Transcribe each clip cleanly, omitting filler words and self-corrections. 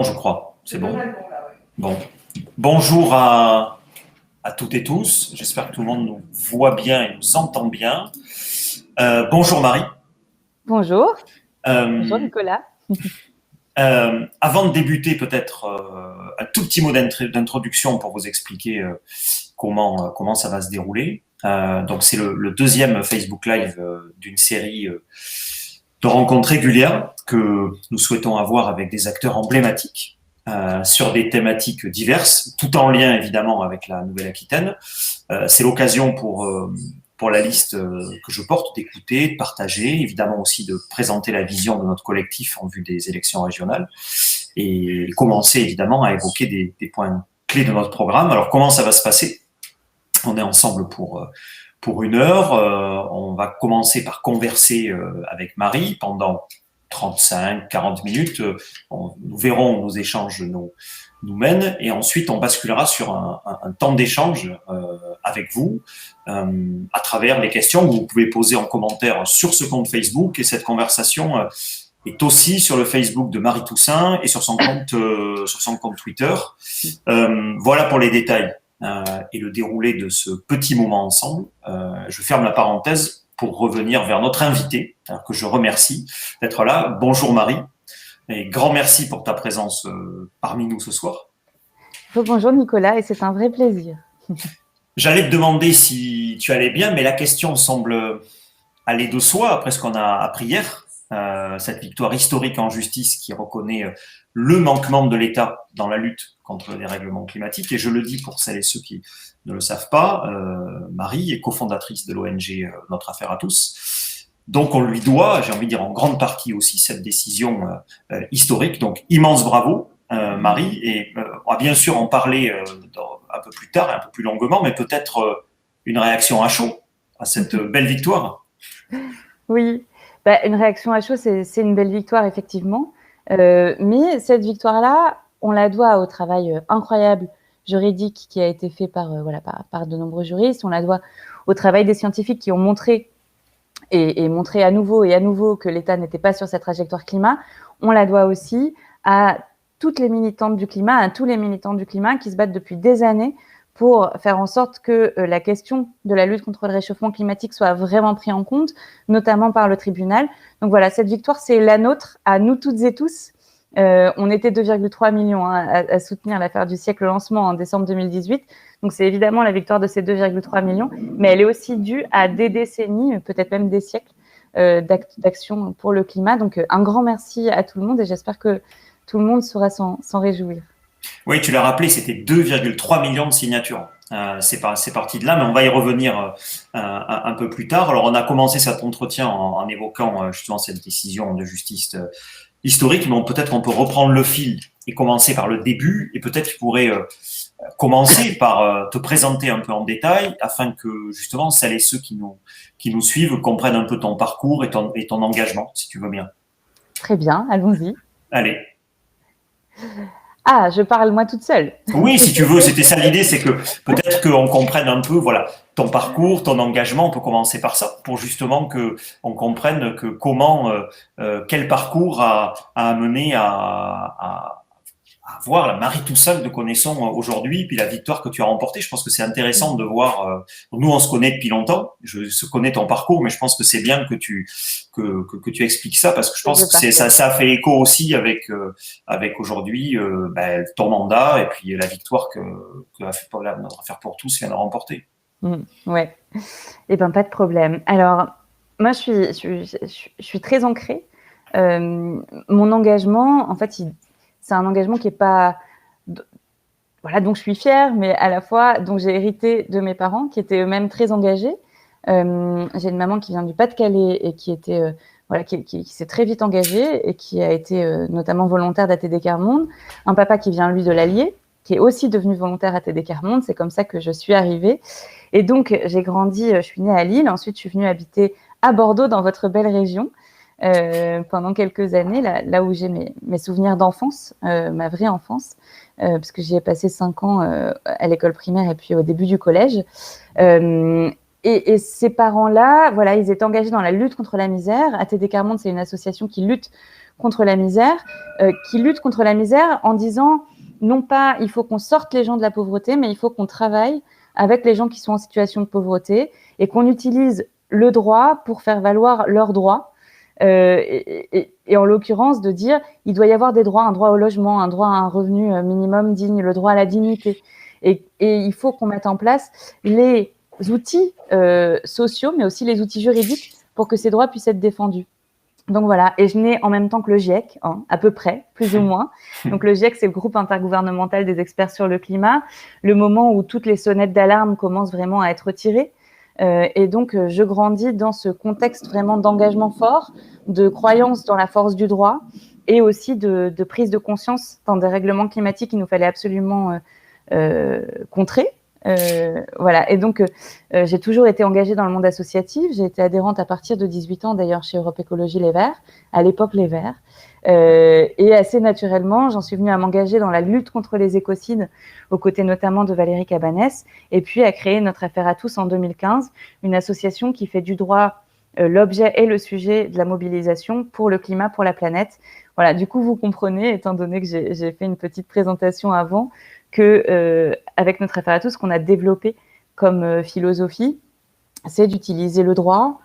Je crois, c'est bon. Bon. Bonjour à toutes et tous. J'espère que tout le monde nous voit bien et nous entend bien. Bonjour Marie. Bonjour, bonjour Euh, Nicolas. Avant de débuter, peut-être un tout petit mot d'introduction pour vous expliquer comment ça va se dérouler. Donc c'est le deuxième Facebook Live d'une série de rencontres régulières que nous souhaitons avoir avec des acteurs emblématiques sur des thématiques diverses, tout en lien évidemment avec la Nouvelle-Aquitaine. C'est l'occasion pour la liste que je porte d'écouter, de partager, évidemment aussi de présenter la vision de notre collectif en vue des élections régionales et commencer évidemment à évoquer des points clés de notre programme. Alors comment ça va se passer? On est ensemble pour 1 heure. On va commencer par converser avec Marie pendant 35-40 minutes. Nous verrons où nos échanges nous mènent et ensuite on basculera sur un temps d'échange avec vous à travers les questions que vous pouvez poser en commentaire sur ce compte Facebook, et cette conversation est aussi sur le Facebook de Marie Toussaint et sur son compte Twitter. Voilà pour les détails et le déroulé de ce petit moment ensemble. Je ferme la parenthèse pour revenir vers notre invité, que je remercie d'être là. Bonjour Marie, et grand merci pour ta présence parmi nous ce soir. Bonjour Nicolas, et c'est un vrai plaisir. J'allais te demander si tu allais bien, mais la question semble aller de soi après ce qu'on a appris hier. Cette victoire historique en justice qui reconnaît le manquement de l'État dans la lutte contre le dérèglement climatique. Et je le dis pour celles et ceux qui ne le savent pas, Marie est cofondatrice de l'ONG Notre Affaire à tous. Donc on lui doit, j'ai envie de dire en grande partie aussi, cette décision historique. Donc immense bravo Marie. Et on va bien sûr en parler un peu plus tard et un peu plus longuement, mais peut-être une réaction à chaud à cette belle victoire. Oui, une réaction à chaud, c'est une belle victoire, effectivement. Mais cette victoire-là, on la doit au travail incroyable juridique qui a été fait par de nombreux juristes. On la doit au travail des scientifiques qui ont montré et montré à nouveau et à nouveau que l'État n'était pas sur cette trajectoire climat. On la doit aussi à toutes les militantes du climat, à tous les militants du climat qui se battent depuis des années pour faire en sorte que la question de la lutte contre le réchauffement climatique soit vraiment prise en compte, notamment par le tribunal. Donc voilà, cette victoire, c'est la nôtre, à nous toutes et tous. On était 2,3 millions à soutenir l'affaire du siècle, le lancement en décembre 2018. Donc c'est évidemment la victoire de ces 2,3 millions, mais elle est aussi due à des décennies, peut-être même des siècles d'action pour le climat. Donc un grand merci à tout le monde et j'espère que tout le monde saura s'en réjouir. Oui, tu l'as rappelé, c'était 2,3 millions de signatures. C'est parti de là, mais on va y revenir un peu plus tard. Alors, on a commencé cet entretien en évoquant justement cette décision de justice historique, mais peut-être on peut reprendre le fil et commencer par le début, et peut-être tu pourrais commencer par te présenter un peu en détail afin que justement celles et ceux qui nous suivent comprennent un peu ton parcours et ton engagement, si tu veux bien. Très bien, allons-y. Allez. Ah, je parle moi toute seule. Oui, si tu veux, c'était ça l'idée, c'est que peut-être qu'on comprenne un peu, voilà, ton parcours, ton engagement. On peut commencer par ça, pour justement que on comprenne que quel parcours a amené à voir la Marie Toussaint que nous connaissons aujourd'hui, puis la victoire que tu as remportée. Je pense que c'est intéressant de voir. Nous, on se connaît depuis longtemps. Je connais ton parcours, mais je pense que c'est bien que tu expliques ça, parce que je pense que ça fait écho aussi avec aujourd'hui ton mandat et puis la victoire que Notre Affaire pour tous vient de remporter. Ouais. Eh ben pas de problème. Alors moi, je suis très ancrée. Mon engagement, en fait, c'est un engagement qui est pas, voilà, donc je suis fière, mais à la fois, donc j'ai hérité de mes parents qui étaient eux-mêmes très engagés. J'ai une maman qui vient du Pas-de-Calais et qui était, voilà, qui s'est très vite engagée et qui a été notamment volontaire d'ATD Quart Monde. Un papa qui vient lui de l'Allier, qui est aussi devenu volontaire à ATD Quart Monde. C'est comme ça que je suis arrivée. Et donc j'ai grandi, je suis née à Lille. Ensuite, je suis venue habiter à Bordeaux, dans votre belle région. Pendant quelques années, là où j'ai mes souvenirs d'enfance, ma vraie enfance, parce que j'y ai passé 5 ans à l'école primaire et puis au début du collège. Et ces parents-là, voilà, ils étaient engagés dans la lutte contre la misère. ATD Quart Monde, c'est une association qui lutte contre la misère, qui lutte contre la misère en disant non pas il faut qu'on sorte les gens de la pauvreté, mais il faut qu'on travaille avec les gens qui sont en situation de pauvreté et qu'on utilise le droit pour faire valoir leurs droits. Et en l'occurrence, de dire il doit y avoir des droits, un droit au logement, un droit à un revenu minimum digne, le droit à la dignité. Et il faut qu'on mette en place les outils sociaux, mais aussi les outils juridiques pour que ces droits puissent être défendus. Donc voilà, et je nais en même temps que le GIEC, à peu près, plus ou moins. Donc le GIEC, c'est le groupe intergouvernemental des experts sur le climat, le moment où toutes les sonnettes d'alarme commencent vraiment à être tirées. Et donc, je grandis dans ce contexte vraiment d'engagement fort, de croyance dans la force du droit et aussi de prise de conscience dans des règlements climatiques qu'il nous fallait absolument contrer. Voilà. Et donc, j'ai toujours été engagée dans le monde associatif. J'ai été adhérente à partir de 18 ans, d'ailleurs, chez Europe Écologie Les Verts, à l'époque Les Verts. Et assez naturellement, j'en suis venue à m'engager dans la lutte contre les écocides, aux côtés notamment de Valérie Cabanès, et puis à créer Notre Affaire à tous en 2015, une association qui fait du droit l'objet et le sujet de la mobilisation pour le climat, pour la planète. Voilà, du coup, vous comprenez, étant donné que j'ai fait une petite présentation avant, que avec Notre Affaire à tous, ce qu'on a développé comme philosophie, c'est d'utiliser le droit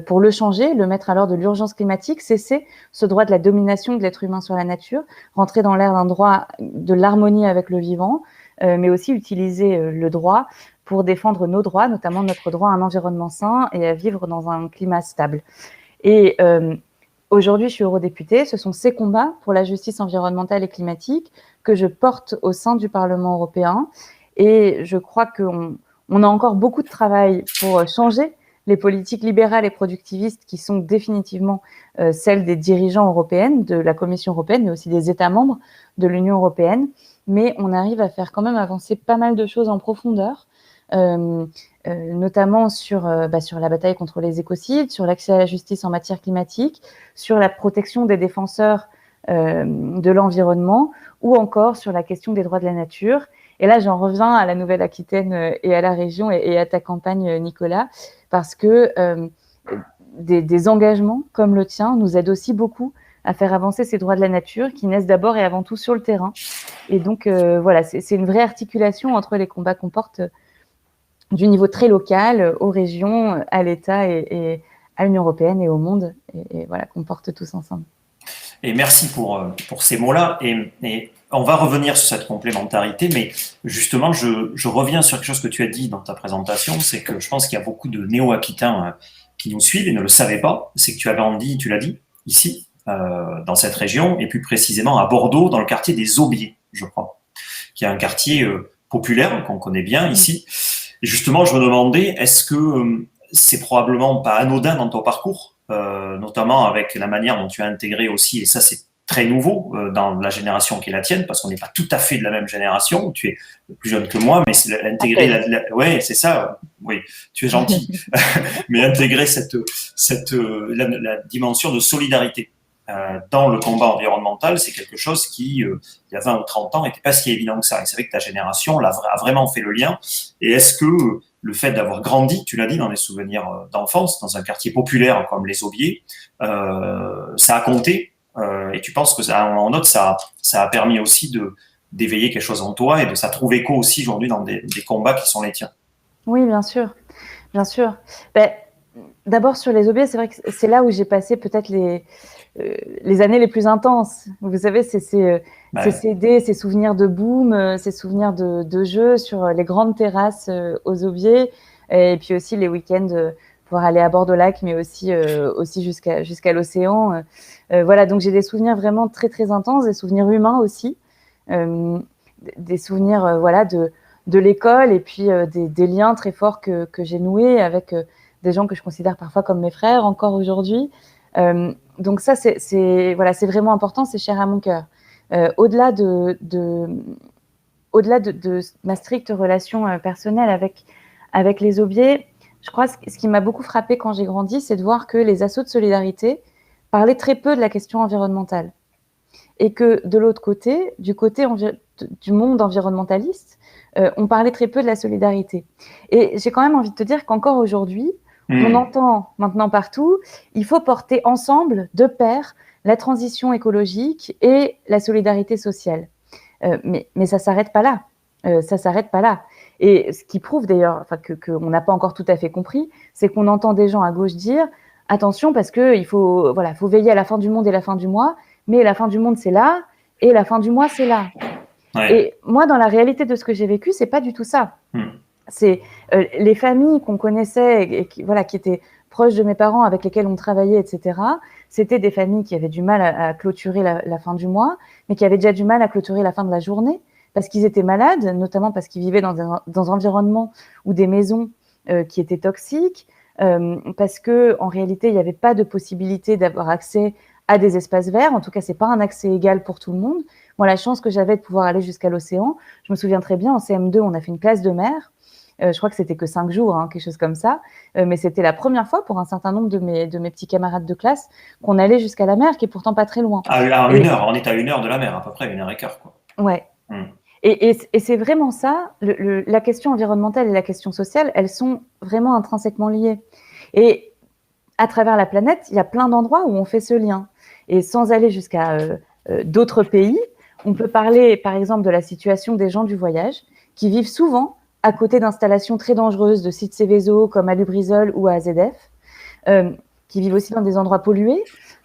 pour le changer, le mettre à l'heure de l'urgence climatique, cesser ce droit de la domination de l'être humain sur la nature, rentrer dans l'ère d'un droit de l'harmonie avec le vivant, mais aussi utiliser le droit pour défendre nos droits, notamment notre droit à un environnement sain et à vivre dans un climat stable. Et aujourd'hui, je suis eurodéputée. Ce sont ces combats pour la justice environnementale et climatique que je porte au sein du Parlement européen. Et je crois qu'on a encore beaucoup de travail pour changer les politiques libérales et productivistes qui sont définitivement celles des dirigeants européennes, de la Commission européenne, mais aussi des États membres de l'Union européenne. Mais on arrive à faire quand même avancer pas mal de choses en profondeur, notamment sur la bataille contre les écocides, sur l'accès à la justice en matière climatique, sur la protection des défenseurs de l'environnement, ou encore sur la question des droits de la nature. Et là, j'en reviens à la Nouvelle-Aquitaine et à la région et à ta campagne, Nicolas, parce que des engagements comme le tien nous aident aussi beaucoup à faire avancer ces droits de la nature qui naissent d'abord et avant tout sur le terrain. Et donc, voilà, c'est une vraie articulation entre les combats qu'on porte du niveau très local, aux régions, à l'État et à l'Union européenne et au monde, et voilà, qu'on porte tous ensemble. Et merci pour ces mots-là. Et on va revenir sur cette complémentarité, mais justement, je reviens sur quelque chose que tu as dit dans ta présentation, c'est que je pense qu'il y a beaucoup de néo-aquitains qui nous suivent et ne le savaient pas. C'est que tu as grandi, tu l'as dit, ici, dans cette région, et plus précisément à Bordeaux, dans le quartier des Aubiers, je crois, qui est un quartier populaire qu'on connaît bien ici. Et justement, je me demandais, est-ce que c'est probablement pas anodin dans ton parcours, notamment avec la manière dont tu as intégré aussi, et ça c'est très nouveau dans la génération qui est la tienne, parce qu'on n'est pas tout à fait de la même génération, tu es plus jeune que moi, mais c'est intégrer ouais, c'est ça, oui, tu es gentil, mais intégrer la dimension de solidarité dans le combat environnemental, c'est quelque chose qui, il y a 20 ou 30 ans, n'était pas si évident que ça. Et c'est vrai que ta génération a vraiment fait le lien. Et est-ce que le fait d'avoir grandi, tu l'as dit, dans des souvenirs d'enfance, dans un quartier populaire comme les Aubiers, ça a compté et tu penses que ça, en autre, ça a permis aussi d'éveiller quelque chose en toi et de ça trouve écho aussi aujourd'hui dans des combats qui sont les tiens? Oui, bien sûr. Bien sûr. D'abord, sur les Aubiers, c'est vrai que c'est là où j'ai passé peut-être les années les plus intenses. Vous savez, c'est ces idées, ces souvenirs de boom, ces souvenirs de jeux sur les grandes terrasses aux Aubiers, et puis aussi les week-ends pouvoir aller à bord de lac, mais aussi jusqu'à l'océan. Voilà, donc j'ai des souvenirs vraiment très très intenses, des souvenirs humains aussi, des souvenirs voilà de l'école, et puis des liens très forts que j'ai noués avec des gens que je considère parfois comme mes frères encore aujourd'hui. Donc ça, c'est vraiment important, c'est cher à mon cœur. Au-delà de ma stricte relation personnelle avec les Aubiers, je crois que ce qui m'a beaucoup frappée quand j'ai grandi, c'est de voir que les assos de solidarité parlaient très peu de la question environnementale. Et que de l'autre côté, du côté du monde environnementaliste, on parlait très peu de la solidarité. Et j'ai quand même envie de te dire qu'encore aujourd'hui, on entend maintenant partout, il faut porter ensemble, de pair, la transition écologique et la solidarité sociale. Mais ça s'arrête pas là. Ça s'arrête pas là. Et ce qui prouve d'ailleurs, enfin, qu'on n'a pas encore tout à fait compris, c'est qu'on entend des gens à gauche dire attention parce que il faut veiller à la fin du monde et la fin du mois, mais la fin du monde c'est là et la fin du mois c'est là. Ouais. Et moi, dans la réalité de ce que j'ai vécu, c'est pas du tout ça. C'est les familles qu'on connaissait et qui étaient proches de mes parents, avec lesquels on travaillait, etc. C'était des familles qui avaient du mal à clôturer la fin du mois, mais qui avaient déjà du mal à clôturer la fin de la journée, parce qu'ils étaient malades, notamment parce qu'ils vivaient dans un environnement ou des maisons qui étaient toxiques, parce que en réalité, il n'y avait pas de possibilité d'avoir accès à des espaces verts. En tout cas, c'est pas un accès égal pour tout le monde. Moi, la chance que j'avais de pouvoir aller jusqu'à l'océan, je me souviens très bien, en CM2, on a fait une classe de mer. Je crois que c'était que 5 jours, hein, quelque chose comme ça. Mais c'était la première fois pour un certain nombre de mes petits camarades de classe qu'on allait jusqu'à la mer, qui est pourtant pas très loin. À 1 heure, on est à 1 heure de la mer, à peu près 1h15, quoi. Ouais. Et c'est vraiment ça, la question environnementale et la question sociale, elles sont vraiment intrinsèquement liées. Et à travers la planète, il y a plein d'endroits où on fait ce lien. Et sans aller jusqu'à d'autres pays, on peut parler, par exemple, de la situation des gens du voyage, qui vivent souvent à côté d'installations très dangereuses de sites Céveso comme à Lubrizol ou à AZF, qui vivent aussi dans des endroits pollués.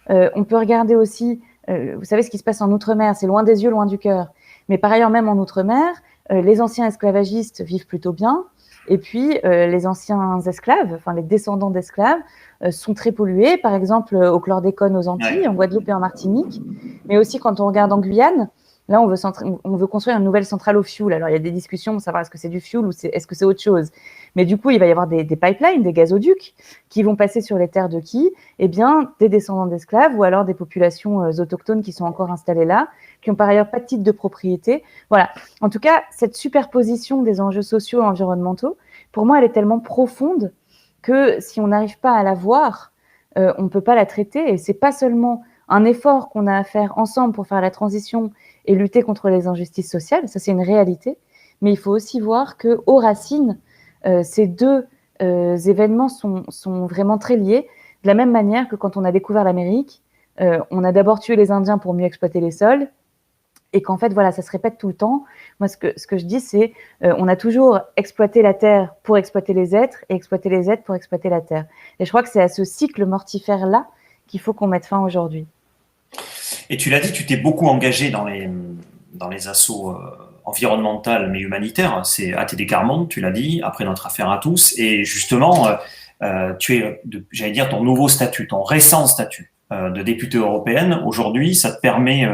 On peut regarder aussi, vous savez ce qui se passe en Outre-mer, c'est loin des yeux, loin du cœur. Mais par ailleurs, même en Outre-mer, les anciens esclavagistes vivent plutôt bien. Et puis, les anciens esclaves, enfin les descendants d'esclaves, sont très pollués. Par exemple, au chlordécone aux Antilles, en Guadeloupe et en Martinique. Mais aussi, quand on regarde en Guyane, là, on veut construire une nouvelle centrale au fioul. Alors, il y a des discussions pour savoir est-ce que c'est du fioul ou est-ce que c'est autre chose. Mais du coup, il va y avoir des pipelines, des gazoducs qui vont passer sur les terres de qui? Eh bien, des descendants d'esclaves ou alors des populations autochtones qui sont encore installées là, qui n'ont par ailleurs pas de titre de propriété. Voilà. En tout cas, cette superposition des enjeux sociaux et environnementaux, pour moi, elle est tellement profonde que si on n'arrive pas à la voir, on ne peut pas la traiter. Et ce n'est pas seulement un effort qu'on a à faire ensemble pour faire la transition et lutter contre les injustices sociales, ça c'est une réalité, mais il faut aussi voir qu'aux racines, ces deux événements sont vraiment très liés, de la même manière que quand on a découvert l'Amérique, on a d'abord tué les Indiens pour mieux exploiter les sols, et qu'en fait, voilà, ça se répète tout le temps. Moi, ce que je dis, c'est on a toujours exploité la terre pour exploiter les êtres, et exploiter les êtres pour exploiter la terre. Et je crois que c'est à ce cycle mortifère-là qu'il faut qu'on mette fin aujourd'hui. Et tu l'as dit, tu t'es beaucoup engagé dans les assauts environnementales mais humanitaires. C'est ATD Quart Monde, tu l'as dit, après notre affaire à tous. Et justement, tu es, j'allais dire, ton nouveau statut, ton récent statut de députée européenne, aujourd'hui, ça te permet,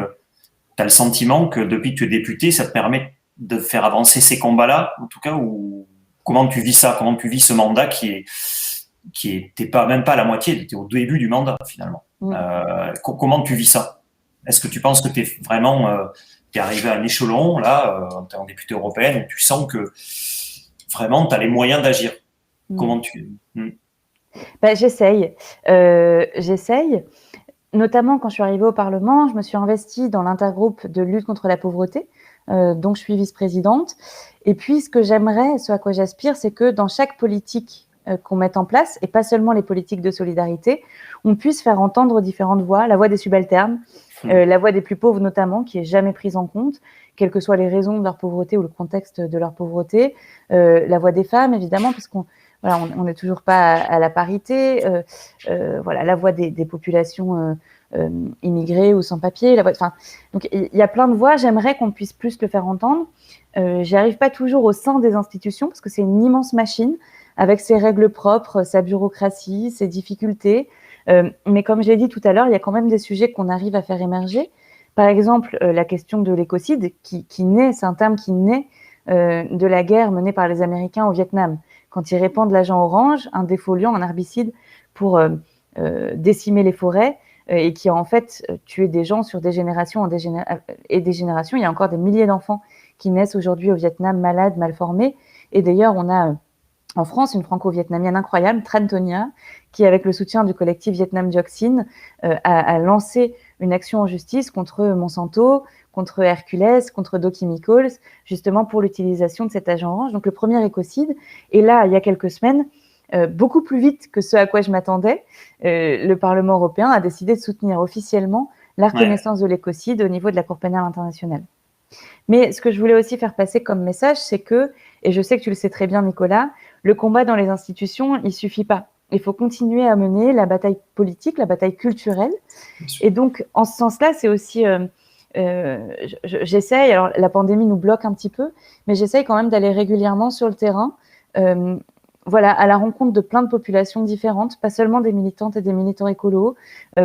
tu as le sentiment que depuis que tu es député, ça te permet de faire avancer ces combats-là, en tout cas, ou comment tu vis ça, comment tu vis ce mandat qui t'es pas même pas à la moitié, tu es au début du mandat finalement. Comment tu vis ça? Est-ce que tu penses que tu es vraiment t'es arrivé à un échelon là en députée européenne où tu sens que vraiment tu as les moyens d'agir? Comment tu J'essaye, notamment quand je suis arrivée au Parlement, je me suis investie dans l'intergroupe de lutte contre la pauvreté, dont je suis vice-présidente. Et puis ce que j'aimerais, ce à quoi j'aspire, c'est que dans chaque politique qu'on mette en place, et pas seulement les politiques de solidarité, on puisse faire entendre différentes voix, la voix des subalternes, la voix des plus pauvres notamment, qui est jamais prise en compte, quelles que soient les raisons de leur pauvreté ou le contexte de leur pauvreté, la voix des femmes évidemment, parce qu'on on n'est toujours pas à la parité, la voix des populations immigrées ou sans papier, donc il y a plein de voix, j'aimerais qu'on puisse plus le faire entendre. J'y arrive pas toujours au sein des institutions, parce que c'est une immense machine, avec ses règles propres, sa bureaucratie, ses difficultés. Mais comme je l'ai dit tout à l'heure, il y a quand même des sujets qu'on arrive à faire émerger. Par exemple, la question de l'écocide, qui naît, c'est un terme qui naît de la guerre menée par les Américains au Vietnam. Quand ils répandent l'agent orange, un défoliant, un herbicide, pour décimer les forêts, et qui a en fait tué des gens sur des générations et des générations. Il y a encore des milliers d'enfants qui naissent aujourd'hui au Vietnam malades, mal formés. Et d'ailleurs, on a en France une franco-vietnamienne incroyable, Tran Tonia, qui, avec le soutien du collectif Vietnam Dioxine, a lancé une action en justice contre Monsanto, contre Hercules, contre Dow Chemicals, justement pour l'utilisation de cet agent orange. Donc le premier écocide. Et là, il y a quelques semaines, beaucoup plus vite que ce à quoi je m'attendais, le Parlement européen a décidé de soutenir officiellement la reconnaissance de l'écocide au niveau de la Cour pénale internationale. Mais ce que je voulais aussi faire passer comme message, c'est que, et je sais que tu le sais très bien, Nicolas, le combat dans les institutions, il suffit pas. Il faut continuer à mener la bataille politique, la bataille culturelle. Et donc, en ce sens-là, c'est aussi... j'essaye, alors la pandémie nous bloque un petit peu, mais j'essaye quand même d'aller régulièrement sur le terrain, voilà, à la rencontre de plein de populations différentes, pas seulement des militantes et des militants écolos,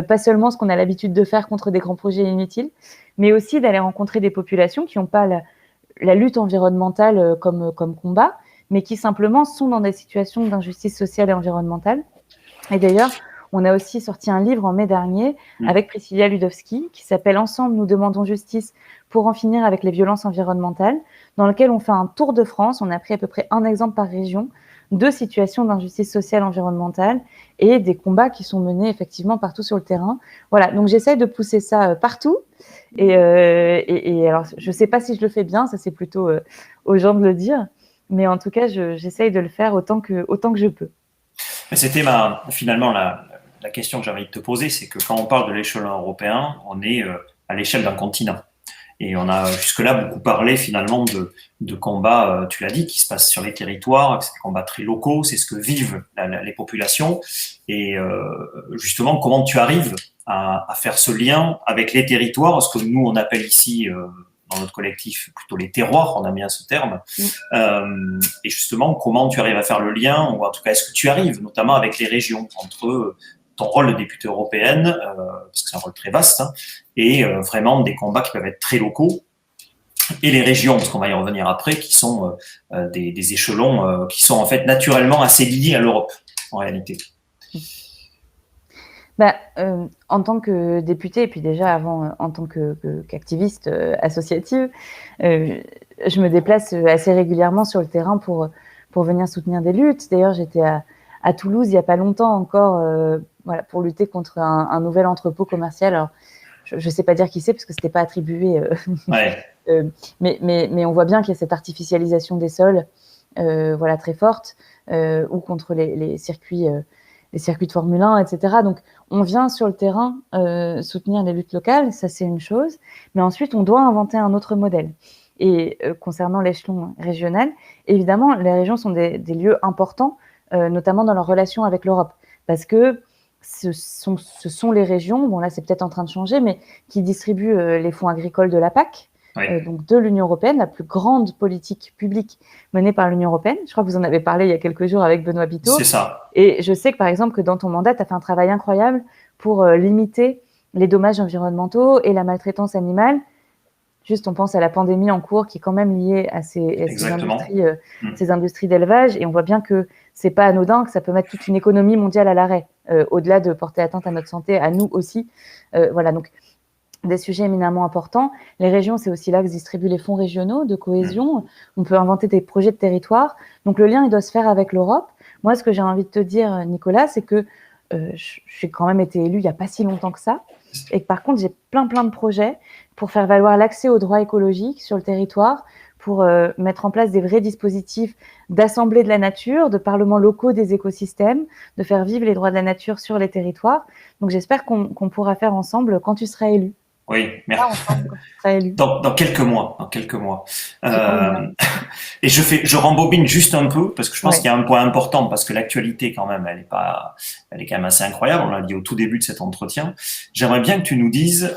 pas seulement ce qu'on a l'habitude de faire contre des grands projets inutiles, mais aussi d'aller rencontrer des populations qui n'ont pas la lutte environnementale comme combat, mais qui simplement sont dans des situations d'injustice sociale et environnementale. Et d'ailleurs, on a aussi sorti un livre en mai dernier avec Priscilla Ludowski qui s'appelle « Ensemble, nous demandons justice pour en finir avec les violences environnementales », dans lequel on fait un tour de France. On a pris à peu près un exemple par région de situations d'injustice sociale environnementale et des combats qui sont menés effectivement partout sur le terrain. Voilà, donc j'essaye de pousser ça partout. Et alors, je ne sais pas si je le fais bien, ça c'est plutôt aux gens de le dire, mais en tout cas, j'essaye de le faire autant que je peux. C'était finalement la question que j'avais envie de te poser, c'est que quand on parle de l'échelon européen, on est à l'échelle d'un continent. Et on a jusque-là beaucoup parlé finalement de combats, tu l'as dit, qui se passent sur les territoires, c'est des combats très locaux, c'est ce que vivent les populations. Et justement, comment tu arrives à faire ce lien avec les territoires, ce que nous on appelle ici dans notre collectif plutôt les terroirs, on a mis à ce terme. Et justement, comment tu arrives à faire le lien, ou en tout cas, est-ce que tu arrives, notamment avec les régions, entre ton rôle de députée européenne, parce que c'est un rôle très vaste, hein, et vraiment des combats qui peuvent être très locaux, et les régions, parce qu'on va y revenir après, qui sont des échelons qui sont en fait naturellement assez liés à l'Europe, en réalité. En tant que députée, et puis déjà avant en tant qu'activiste associative, je me déplace assez régulièrement sur le terrain pour venir soutenir des luttes. D'ailleurs, j'étais à Toulouse il n'y a pas longtemps encore voilà, pour lutter contre un nouvel entrepôt commercial. Alors, je ne sais pas dire qui c'est parce que ce n'était pas attribué, mais on voit bien qu'il y a cette artificialisation des sols voilà, très forte, ou contre les circuits de Formule 1, etc. Donc, on vient sur le terrain soutenir les luttes locales, ça c'est une chose, mais ensuite on doit inventer un autre modèle. Et concernant l'échelon régional, évidemment, les régions sont des lieux importants, notamment dans leur relation avec l'Europe, parce que ce sont les régions, bon là c'est peut-être en train de changer, mais qui distribuent les fonds agricoles de la PAC, donc de l'Union européenne, la plus grande politique publique menée par l'Union européenne. Je crois que vous en avez parlé il y a quelques jours avec Benoît Biteau. C'est ça. Et je sais que, par exemple, que dans ton mandat, tu as fait un travail incroyable pour limiter les dommages environnementaux et la maltraitance animale. Juste, on pense à la pandémie en cours qui est quand même liée à ces industries d'élevage. Et on voit bien que c'est pas anodin, que ça peut mettre toute une économie mondiale à l'arrêt, au-delà de porter atteinte à notre santé, à nous aussi. Voilà, donc des sujets éminemment importants. Les régions, c'est aussi là que se distribuent les fonds régionaux de cohésion. On peut inventer des projets de territoire. Donc le lien, il doit se faire avec l'Europe. Moi, ce que j'ai envie de te dire, Nicolas, c'est que j'ai quand même été élue il n'y a pas si longtemps que ça. Et que par contre, j'ai plein de projets pour faire valoir l'accès aux droits écologiques sur le territoire, pour mettre en place des vrais dispositifs d'assemblée de la nature, de parlements locaux des écosystèmes, de faire vivre les droits de la nature sur les territoires. Donc j'espère qu'on pourra faire ensemble quand tu seras élu. Oui, merci. Dans quelques mois, et je rembobine juste un peu parce que je pense qu'il y a un point important parce que l'actualité quand même, elle est quand même assez incroyable. On l'a dit au tout début de cet entretien. J'aimerais bien que tu nous dises,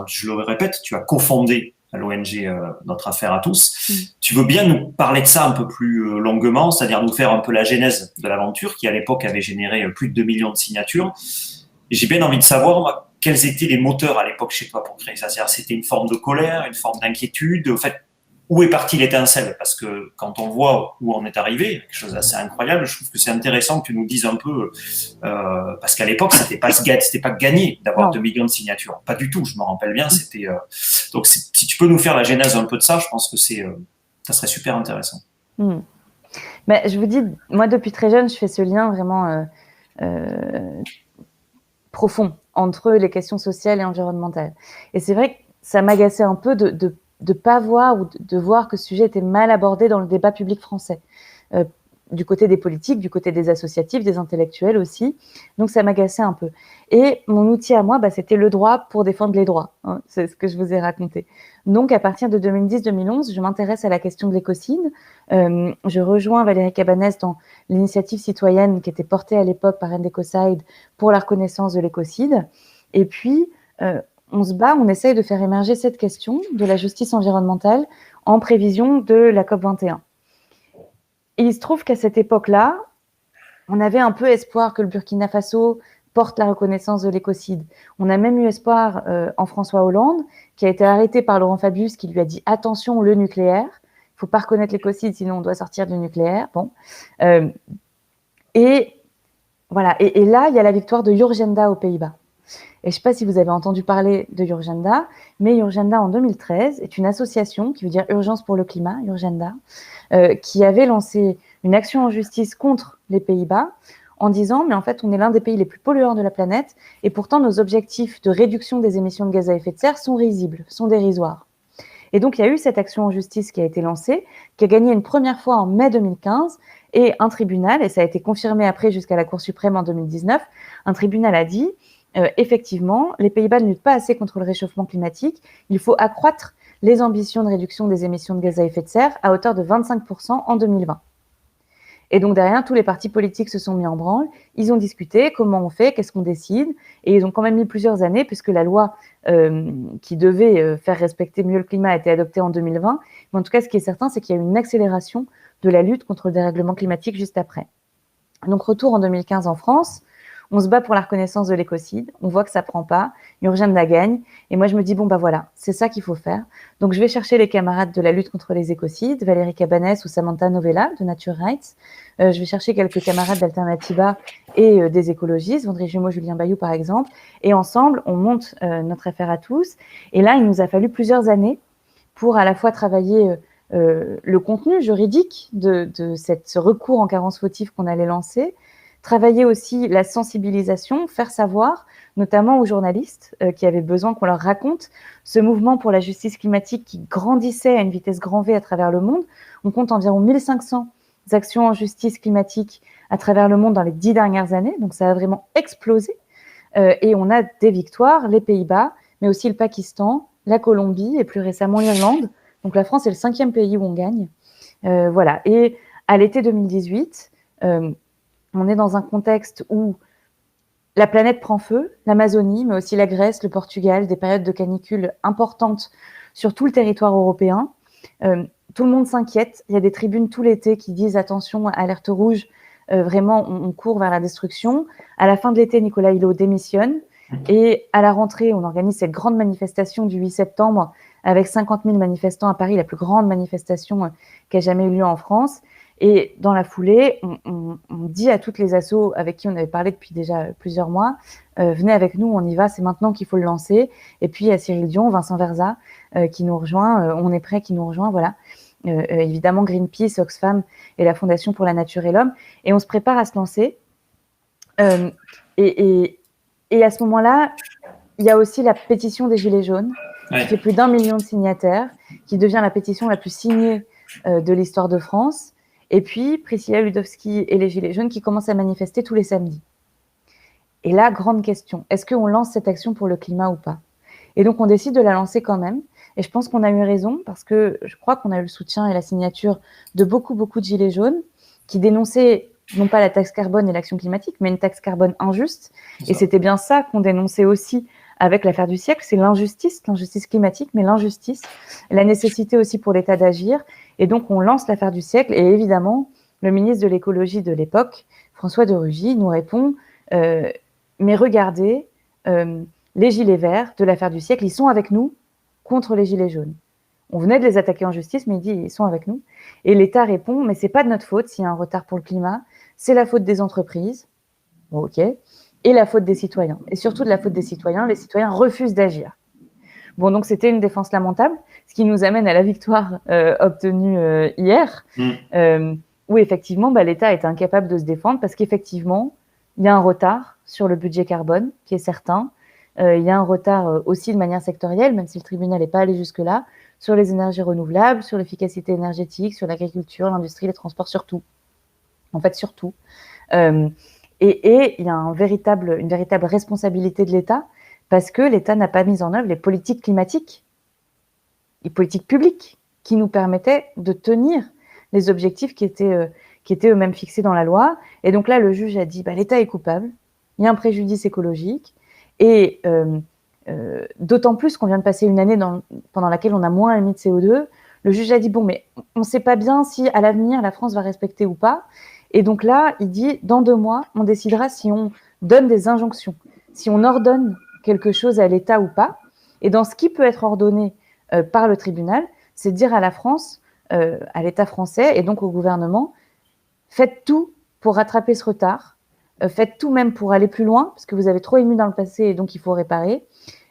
je le répète, tu as cofondé l'ONG Notre Affaire à tous. Tu veux bien nous parler de ça un peu plus longuement, c'est-à-dire nous faire un peu la genèse de l'aventure qui à l'époque avait généré plus de 2 millions de signatures. Et j'ai bien envie de savoir, moi, quels étaient les moteurs à l'époque chez toi pour créer ça? C'est-à-dire, c'était une forme de colère, une forme d'inquiétude. En fait, où est partie l'étincelle? Parce que quand on voit où on est arrivé, quelque chose d'assez incroyable, je trouve que c'est intéressant que tu nous dises un peu, parce qu'à l'époque, c'était pas gagné d'avoir 2 millions de signatures. Pas du tout, je me rappelle bien. C'était donc si tu peux nous faire la genèse un peu de ça, je pense que ça serait super intéressant. Mais je vous dis, moi depuis très jeune, je fais ce lien vraiment profond entre les questions sociales et environnementales. Et c'est vrai que ça m'agaçait un peu de pas voir ou de voir que ce sujet était mal abordé dans le débat public français. du côté des politiques, du côté des associatifs, des intellectuels aussi. Donc, ça m'agaçait un peu. Et mon outil à moi, c'était le droit pour défendre les droits. Hein, c'est ce que je vous ai raconté. Donc, à partir de 2010-2011, je m'intéresse à la question de l'écocide. Je rejoins Valérie Cabanès dans l'initiative citoyenne qui était portée à l'époque par Endecocide pour la reconnaissance de l'écocide. Et puis, on se bat, on essaye de faire émerger cette question de la justice environnementale en prévision de la COP21. Et il se trouve qu'à cette époque-là, on avait un peu espoir que le Burkina Faso porte la reconnaissance de l'écocide. On a même eu espoir en François Hollande, qui a été arrêté par Laurent Fabius, qui lui a dit « Attention, le nucléaire, il ne faut pas reconnaître l'écocide, sinon on doit sortir du nucléaire. » Bon. Et voilà. Et là, il y a la victoire de Urgenda aux Pays-Bas. Et je ne sais pas si vous avez entendu parler de Urgenda, mais Urgenda, en 2013, est une association qui veut dire Urgence pour le climat, Urgenda, qui avait lancé une action en justice contre les Pays-Bas en disant « mais en fait, on est l'un des pays les plus pollueurs de la planète et pourtant nos objectifs de réduction des émissions de gaz à effet de serre sont risibles, sont dérisoires ». Et donc, il y a eu cette action en justice qui a été lancée, qui a gagné une première fois en mai 2015, et un tribunal, et ça a été confirmé après jusqu'à la Cour suprême en 2019, un tribunal a dit effectivement, les Pays-Bas ne luttent pas assez contre le réchauffement climatique, il faut accroître les ambitions de réduction des émissions de gaz à effet de serre à hauteur de 25% en 2020. Et donc derrière, tous les partis politiques se sont mis en branle, ils ont discuté comment on fait, qu'est-ce qu'on décide, et ils ont quand même mis plusieurs années, puisque la loi qui devait faire respecter mieux le climat a été adoptée en 2020. Mais en tout cas, ce qui est certain, c'est qu'il y a eu une accélération de la lutte contre le dérèglement climatique juste après. Donc retour en 2015 en France, on se bat pour la reconnaissance de l'écocide, on voit que ça prend pas, Urgenda gagne, et moi je me dis bon voilà, c'est ça qu'il faut faire. Donc je vais chercher les camarades de la lutte contre les écocides, Valérie Cabanès ou Samantha Novella de Nature Rights, je vais chercher quelques camarades d'Alternativa et des écologistes, Vendry Jumeau, Julien Bayou par exemple, et ensemble on monte notre affaire à tous. Et là il nous a fallu plusieurs années pour à la fois travailler le contenu juridique de ce recours en carence fautive qu'on allait lancer, travailler aussi la sensibilisation, faire savoir, notamment aux journalistes qui avaient besoin qu'on leur raconte ce mouvement pour la justice climatique qui grandissait à une vitesse grand V à travers le monde. On compte environ 1500 actions en justice climatique à travers le monde dans les 10 dernières années, donc ça a vraiment explosé. Et on a des victoires, les Pays-Bas, mais aussi le Pakistan, la Colombie et plus récemment l'Irlande. Donc la France est le 5e pays où on gagne. Voilà. Et à l'été 2018, on est dans un contexte où la planète prend feu, l'Amazonie, mais aussi la Grèce, le Portugal, des périodes de canicule importantes sur tout le territoire européen. Tout le monde s'inquiète. Il y a des tribunes tout l'été qui disent attention, alerte rouge, vraiment on court vers la destruction. À la fin de l'été, Nicolas Hulot démissionne. Et à la rentrée, on organise cette grande manifestation du 8 septembre avec 50 000 manifestants à Paris, la plus grande manifestation qui a jamais eu lieu en France. Et dans la foulée, on dit à toutes les assos avec qui on avait parlé depuis déjà plusieurs mois, venez avec nous, on y va, c'est maintenant qu'il faut le lancer. Et puis il y a Cyril Dion, Vincent Verza qui nous rejoint, on est prêt, qui nous rejoint, voilà. Évidemment Greenpeace, Oxfam et la Fondation pour la Nature et l'Homme. Et on se prépare à se lancer. Et à ce moment-là, il y a aussi la pétition des Gilets jaunes, qui fait plus d'1 million de signataires, qui devient la pétition la plus signée de l'histoire de France. Et puis, Priscilla Ludowski et les Gilets jaunes qui commencent à manifester tous les samedis. Et là, grande question, est-ce qu'on lance cette action pour le climat ou pas? Et donc, on décide de la lancer quand même. Et je pense qu'on a eu raison parce que je crois qu'on a eu le soutien et la signature de beaucoup de Gilets jaunes qui dénonçaient non pas la taxe carbone et l'action climatique, mais une taxe carbone injuste. Et c'était bien ça qu'on dénonçait aussi avec l'affaire du siècle, c'est l'injustice climatique, mais l'injustice, la nécessité aussi pour l'État d'agir. Et donc, on lance l'affaire du siècle. Et évidemment, le ministre de l'écologie de l'époque, François de Rugy, nous répond mais regardez, les gilets verts de l'affaire du siècle, ils sont avec nous contre les gilets jaunes. On venait de les attaquer en justice, mais il dit ils sont avec nous. Et l'État répond mais c'est pas de notre faute s'il y a un retard pour le climat, c'est la faute des entreprises. Bon, ok. Et la faute des citoyens. Et surtout de la faute des citoyens, les citoyens refusent d'agir. Bon, donc c'était une défense lamentable, ce qui nous amène à la victoire obtenue hier, où effectivement l'État est incapable de se défendre parce qu'effectivement, il y a un retard sur le budget carbone qui est certain. Il y a un retard aussi de manière sectorielle, même si le tribunal n'est pas allé jusque-là, sur les énergies renouvelables, sur l'efficacité énergétique, sur l'agriculture, l'industrie, les transports, sur tout. en fait surtout. Et il y a une véritable responsabilité de l'État parce que l'État n'a pas mis en œuvre les politiques climatiques, les politiques publiques qui nous permettaient de tenir les objectifs qui étaient eux-mêmes fixés dans la loi. Et donc là, le juge a dit l'État est coupable, il y a un préjudice écologique, et d'autant plus qu'on vient de passer une année pendant laquelle on a moins émis de CO2. Le juge a dit mais on ne sait pas bien si à l'avenir la France va respecter ou pas. Et donc là, il dit dans 2 mois, on décidera si on donne des injonctions, si on ordonne quelque chose à l'État ou pas. Et dans ce qui peut être ordonné par le tribunal, c'est de dire à la France, à l'État français et donc au gouvernement, faites tout pour rattraper ce retard, faites tout même pour aller plus loin, parce que vous avez trop ému dans le passé et donc il faut réparer.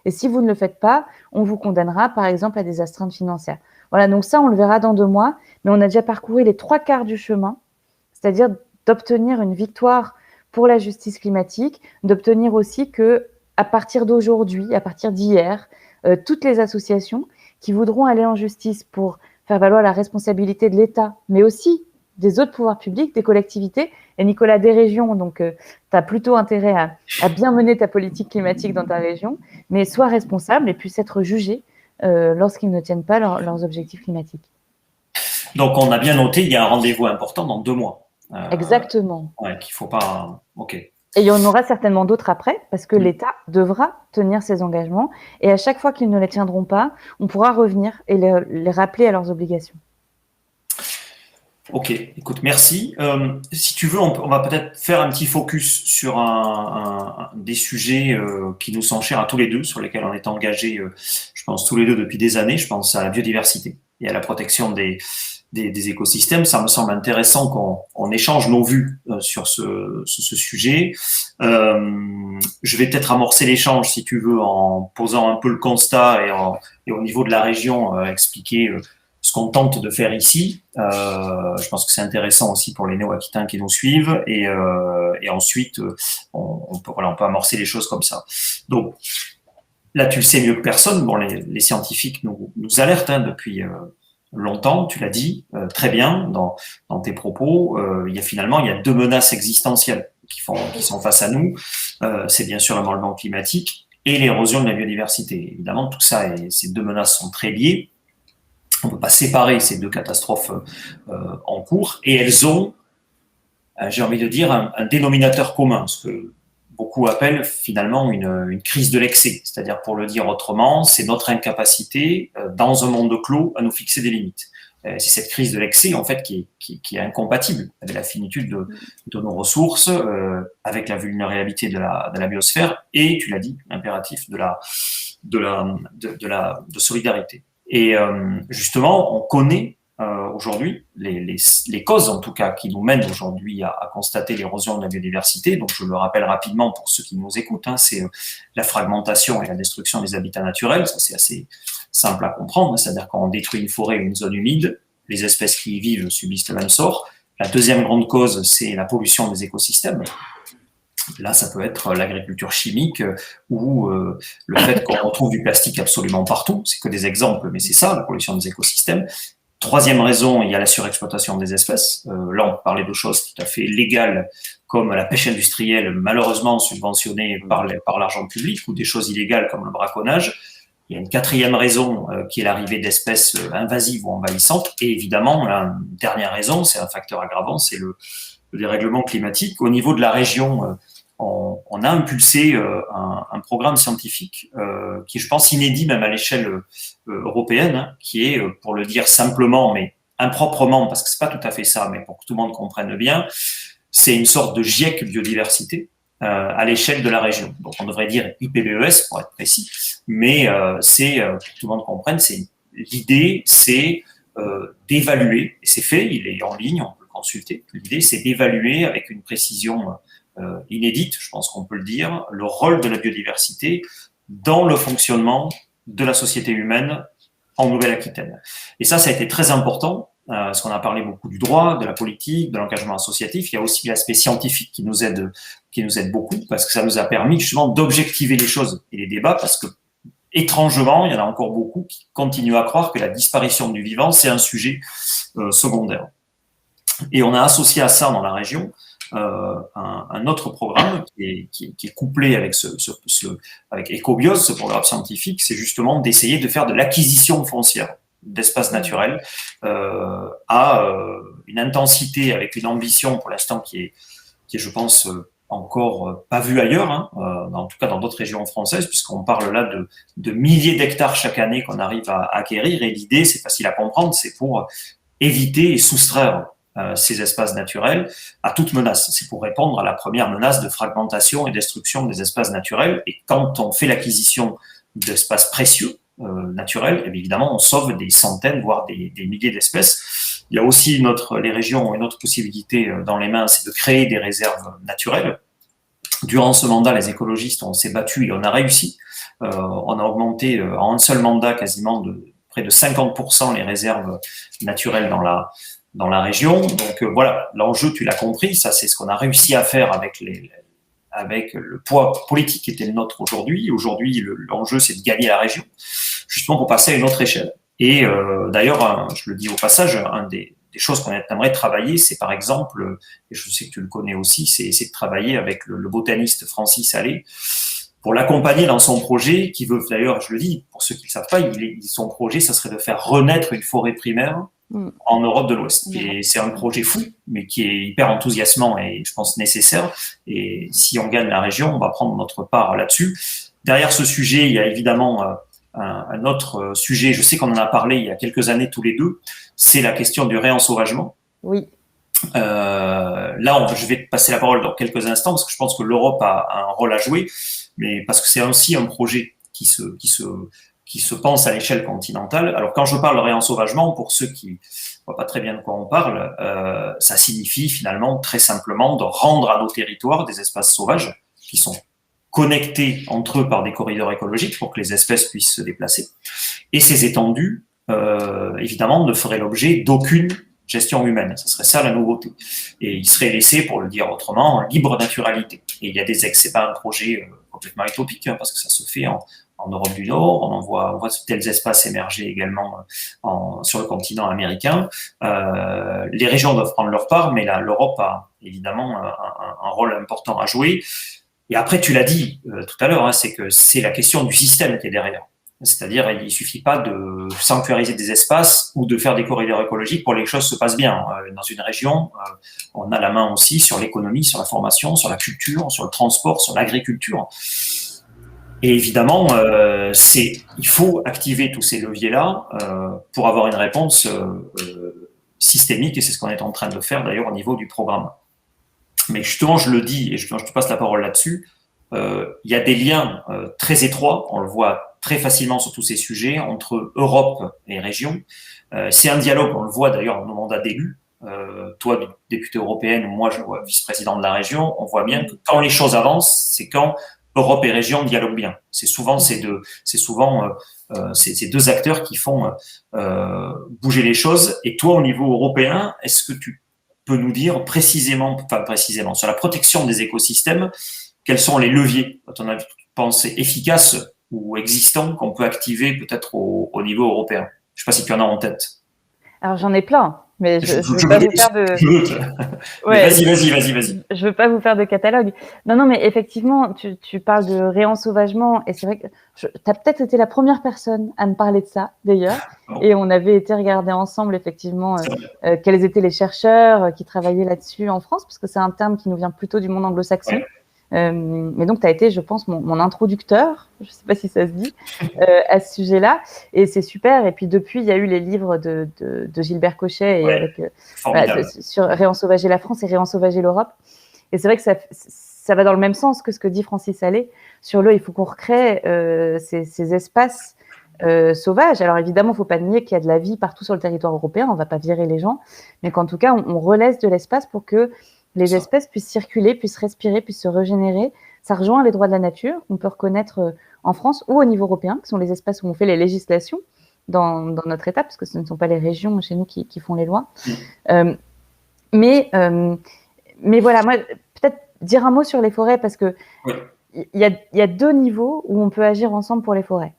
Et si vous ne le faites pas, on vous condamnera par exemple à des astreintes financières. Voilà, donc ça on le verra dans 2 mois, mais on a déjà parcouru les 3/4 du chemin, c'est-à-dire d'obtenir une victoire pour la justice climatique, d'obtenir aussi que, à partir d'aujourd'hui, à partir d'hier, toutes les associations qui voudront aller en justice pour faire valoir la responsabilité de l'État, mais aussi des autres pouvoirs publics, des collectivités, et Nicolas, des régions, donc tu as plutôt intérêt à bien mener ta politique climatique dans ta région, mais sois responsable et puisse être jugé lorsqu'ils ne tiennent pas leurs objectifs climatiques. Donc, on a bien noté, il y a un rendez-vous important dans 2 mois. Exactement. Ouais, qu'il ne faut pas... OK. Et il y en aura certainement d'autres après, parce que l'État devra tenir ses engagements. Et à chaque fois qu'ils ne les tiendront pas, on pourra revenir et les rappeler à leurs obligations. Ok, écoute, merci. Si tu veux, on va peut-être faire un petit focus sur des sujets qui nous sont chers à tous les deux, sur lesquels on est engagés, je pense, tous les deux depuis des années. Je pense à la biodiversité et à la protection des écosystèmes. Ça me semble intéressant qu'on échange nos vues sur ce sujet. Je vais peut-être amorcer l'échange, si tu veux, en posant un peu le constat et au niveau de la région, expliquer ce qu'on tente de faire ici. Je pense que c'est intéressant aussi pour les néo-aquitains qui nous suivent. Et ensuite, on peut amorcer les choses comme ça. Donc, là, tu le sais mieux que personne. Bon, les scientifiques nous alertent depuis longtemps, tu l'as dit très bien dans tes propos. Il y a 2 menaces existentielles qui sont face à nous. C'est bien sûr le changement climatique et l'érosion de la biodiversité. Évidemment, tout ça ces 2 menaces sont très liées. On ne peut pas séparer ces 2 catastrophes en cours, et elles ont, j'ai envie de dire, un dénominateur commun, ce que beaucoup appellent finalement une crise de l'excès. C'est-à-dire, pour le dire autrement, c'est notre incapacité, dans un monde clos, à nous fixer des limites. C'est cette crise de l'excès, en fait, qui est incompatible avec la finitude de nos ressources, avec la vulnérabilité de la biosphère, et, tu l'as dit, l'impératif de solidarité. Et justement, on connaît aujourd'hui les causes, en tout cas, qui nous mènent aujourd'hui à constater l'érosion de la biodiversité. Donc, je le rappelle rapidement pour ceux qui nous écoutent, c'est la fragmentation et la destruction des habitats naturels. Ça, c'est assez simple à comprendre. C'est-à-dire quand on détruit une forêt ou une zone humide, les espèces qui y vivent subissent le même sort. La deuxième grande cause, c'est la pollution des écosystèmes. Là, ça peut être l'agriculture chimique ou le fait qu'on retrouve du plastique absolument partout. C'est que des exemples, mais c'est ça, la pollution des écosystèmes. Troisième raison, il y a la surexploitation des espèces. Là, on parlait de choses tout à fait légales, comme la pêche industrielle, malheureusement subventionnée par l'argent public, ou des choses illégales comme le braconnage. Il y a une 4e raison qui est l'arrivée d'espèces invasives ou envahissantes. Et évidemment, la dernière raison, c'est un facteur aggravant, c'est le dérèglement climatique. Au niveau de la région, on a impulsé un programme scientifique qui est, je pense, inédit même à l'échelle européenne, qui est, pour le dire simplement, mais improprement, parce que c'est pas tout à fait ça, mais pour que tout le monde comprenne bien, c'est une sorte de GIEC biodiversité à l'échelle de la région. Donc, on devrait dire IPBES pour être précis, mais pour que tout le monde comprenne, l'idée, c'est d'évaluer, et c'est fait, il est en ligne, on peut le consulter. L'idée, c'est d'évaluer avec une précision inédite, je pense qu'on peut le dire, le rôle de la biodiversité dans le fonctionnement de la société humaine en Nouvelle-Aquitaine. Et ça a été très important, parce qu'on a parlé beaucoup du droit, de la politique, de l'engagement associatif. Il y a aussi l'aspect scientifique qui nous aide beaucoup, parce que ça nous a permis justement d'objectiver les choses et les débats, parce que étrangement, il y en a encore beaucoup qui continuent à croire que la disparition du vivant, c'est un sujet secondaire. Et on a associé à ça dans la région un autre programme qui est couplé avec avec Ecobios, ce programme scientifique, c'est justement d'essayer de faire de l'acquisition foncière d'espaces naturels à une intensité, avec une ambition pour l'instant qui est, je pense, encore pas vue ailleurs, hein, en tout cas dans d'autres régions françaises, puisqu'on parle là de milliers d'hectares chaque année qu'on arrive à acquérir. Et l'idée, c'est facile à comprendre, c'est pour éviter et soustraire ces espaces naturels à toute menace. C'est pour répondre à la première menace de fragmentation et destruction des espaces naturels. Et quand on fait l'acquisition d'espaces précieux naturels, évidemment, on sauve des centaines, voire des milliers d'espèces. Il y a aussi les régions ont une autre possibilité dans les mains, c'est de créer des réserves naturelles. Durant ce mandat, les écologistes, on s'est battus et on a réussi. On a augmenté en un seul mandat quasiment de près de 50% les réserves naturelles dans la région. Donc voilà, l'enjeu, tu l'as compris, ça c'est ce qu'on a réussi à faire avec le poids politique qui était le nôtre aujourd'hui. Aujourd'hui, l'enjeu, c'est de gagner la région, justement pour passer à une autre échelle. Et d'ailleurs, je le dis au passage, des choses qu'on aimerait travailler, c'est par exemple, et je sais que tu le connais aussi, c'est de travailler avec le botaniste Francis Allais pour l'accompagner dans son projet, qui veut d'ailleurs, je le dis, pour ceux qui ne le savent pas, son projet, ça serait de faire renaître une forêt primaire en Europe de l'Ouest. Et c'est un projet fou, mais qui est hyper enthousiasmant et je pense nécessaire. Et si on gagne la région, on va prendre notre part là-dessus. Derrière ce sujet, il y a évidemment un autre sujet, je sais qu'on en a parlé il y a quelques années tous les deux, c'est la question du réensauvagement. Oui. Là, je vais te passer la parole dans quelques instants parce que je pense que l'Europe a un rôle à jouer, mais parce que c'est aussi un projet qui se pense à l'échelle continentale. Alors, quand je parle de réensauvagement, pour ceux qui ne voient pas très bien de quoi on parle, ça signifie finalement très simplement de rendre à nos territoires des espaces sauvages qui sont connectés entre eux par des corridors écologiques pour que les espèces puissent se déplacer. Et ces étendues, évidemment, ne feraient l'objet d'aucune gestion humaine. Ce serait ça la nouveauté. Et il serait laissé, pour le dire autrement, en libre naturalité. Et il y a c'est pas un projet complètement utopique, hein, parce que ça se fait en Europe du Nord, on voit tels espaces émerger également sur le continent américain. Les régions doivent prendre leur part, mais là, l'Europe a évidemment un rôle important à jouer. Et après, tu l'as dit tout à l'heure, hein, c'est que c'est la question du système qui est derrière. C'est-à-dire, il suffit pas de sanctuariser des espaces ou de faire des corridors écologiques pour que les choses se passent bien. Dans une région, on a la main aussi sur l'économie, sur la formation, sur la culture, sur le transport, sur l'agriculture. Et évidemment, il faut activer tous ces leviers-là pour avoir une réponse systémique, et c'est ce qu'on est en train de faire d'ailleurs au niveau du programme. Mais justement, je le dis, et je te passe la parole là-dessus, il y a des liens très étroits, on le voit très facilement sur tous ces sujets, entre Europe et région. C'est un dialogue, on le voit d'ailleurs dans nos mandats d'élus. Toi, députée européenne, moi, je vois vice-président de la région, on voit bien que quand les choses avancent, c'est quand Europe et région dialoguent bien. C'est souvent ces deux acteurs qui font bouger les choses. Et toi, au niveau européen, est-ce que tu peux nous dire précisément, sur la protection des écosystèmes, quels sont les leviers, à ton avis, pensée efficaces ou existants qu'on peut activer peut-être au niveau européen? Je ne sais pas si tu en as en tête. Alors, j'en ai plein, mais je veux pas vous faire de... Ouais. Vas-y. Je veux pas vous faire de catalogue. Non, mais effectivement, tu parles de réensauvagement, et c'est vrai que tu as peut-être été la première personne à me parler de ça, d'ailleurs. Et on avait été regarder ensemble, effectivement, quels étaient les chercheurs qui travaillaient là-dessus en France, parce que c'est un terme qui nous vient plutôt du monde anglo-saxon. Ouais. Mais donc, tu as été, je pense, mon introducteur, je ne sais pas si ça se dit, à ce sujet-là. Et c'est super. Et puis, depuis, il y a eu les livres de Gilbert Cochet sur réensauvager la France et réensauvager l'Europe. Et c'est vrai que ça va dans le même sens que ce que dit Francis Allais sur il faut qu'on recrée ces espaces sauvages. Alors, évidemment, il ne faut pas nier qu'il y a de la vie partout sur le territoire européen. On ne va pas virer les gens. Mais qu'en tout cas, on relaisse de l'espace pour que les espèces puissent circuler, puissent respirer, puissent se régénérer. Ça rejoint les droits de la nature. On peut reconnaître en France ou au niveau européen, qui sont les espaces où on fait les législations dans notre État, parce que ce ne sont pas les régions chez nous qui font les lois. Mais voilà, moi, peut-être dire un mot sur les forêts, parce que il y a deux niveaux où on peut agir ensemble pour les forêts.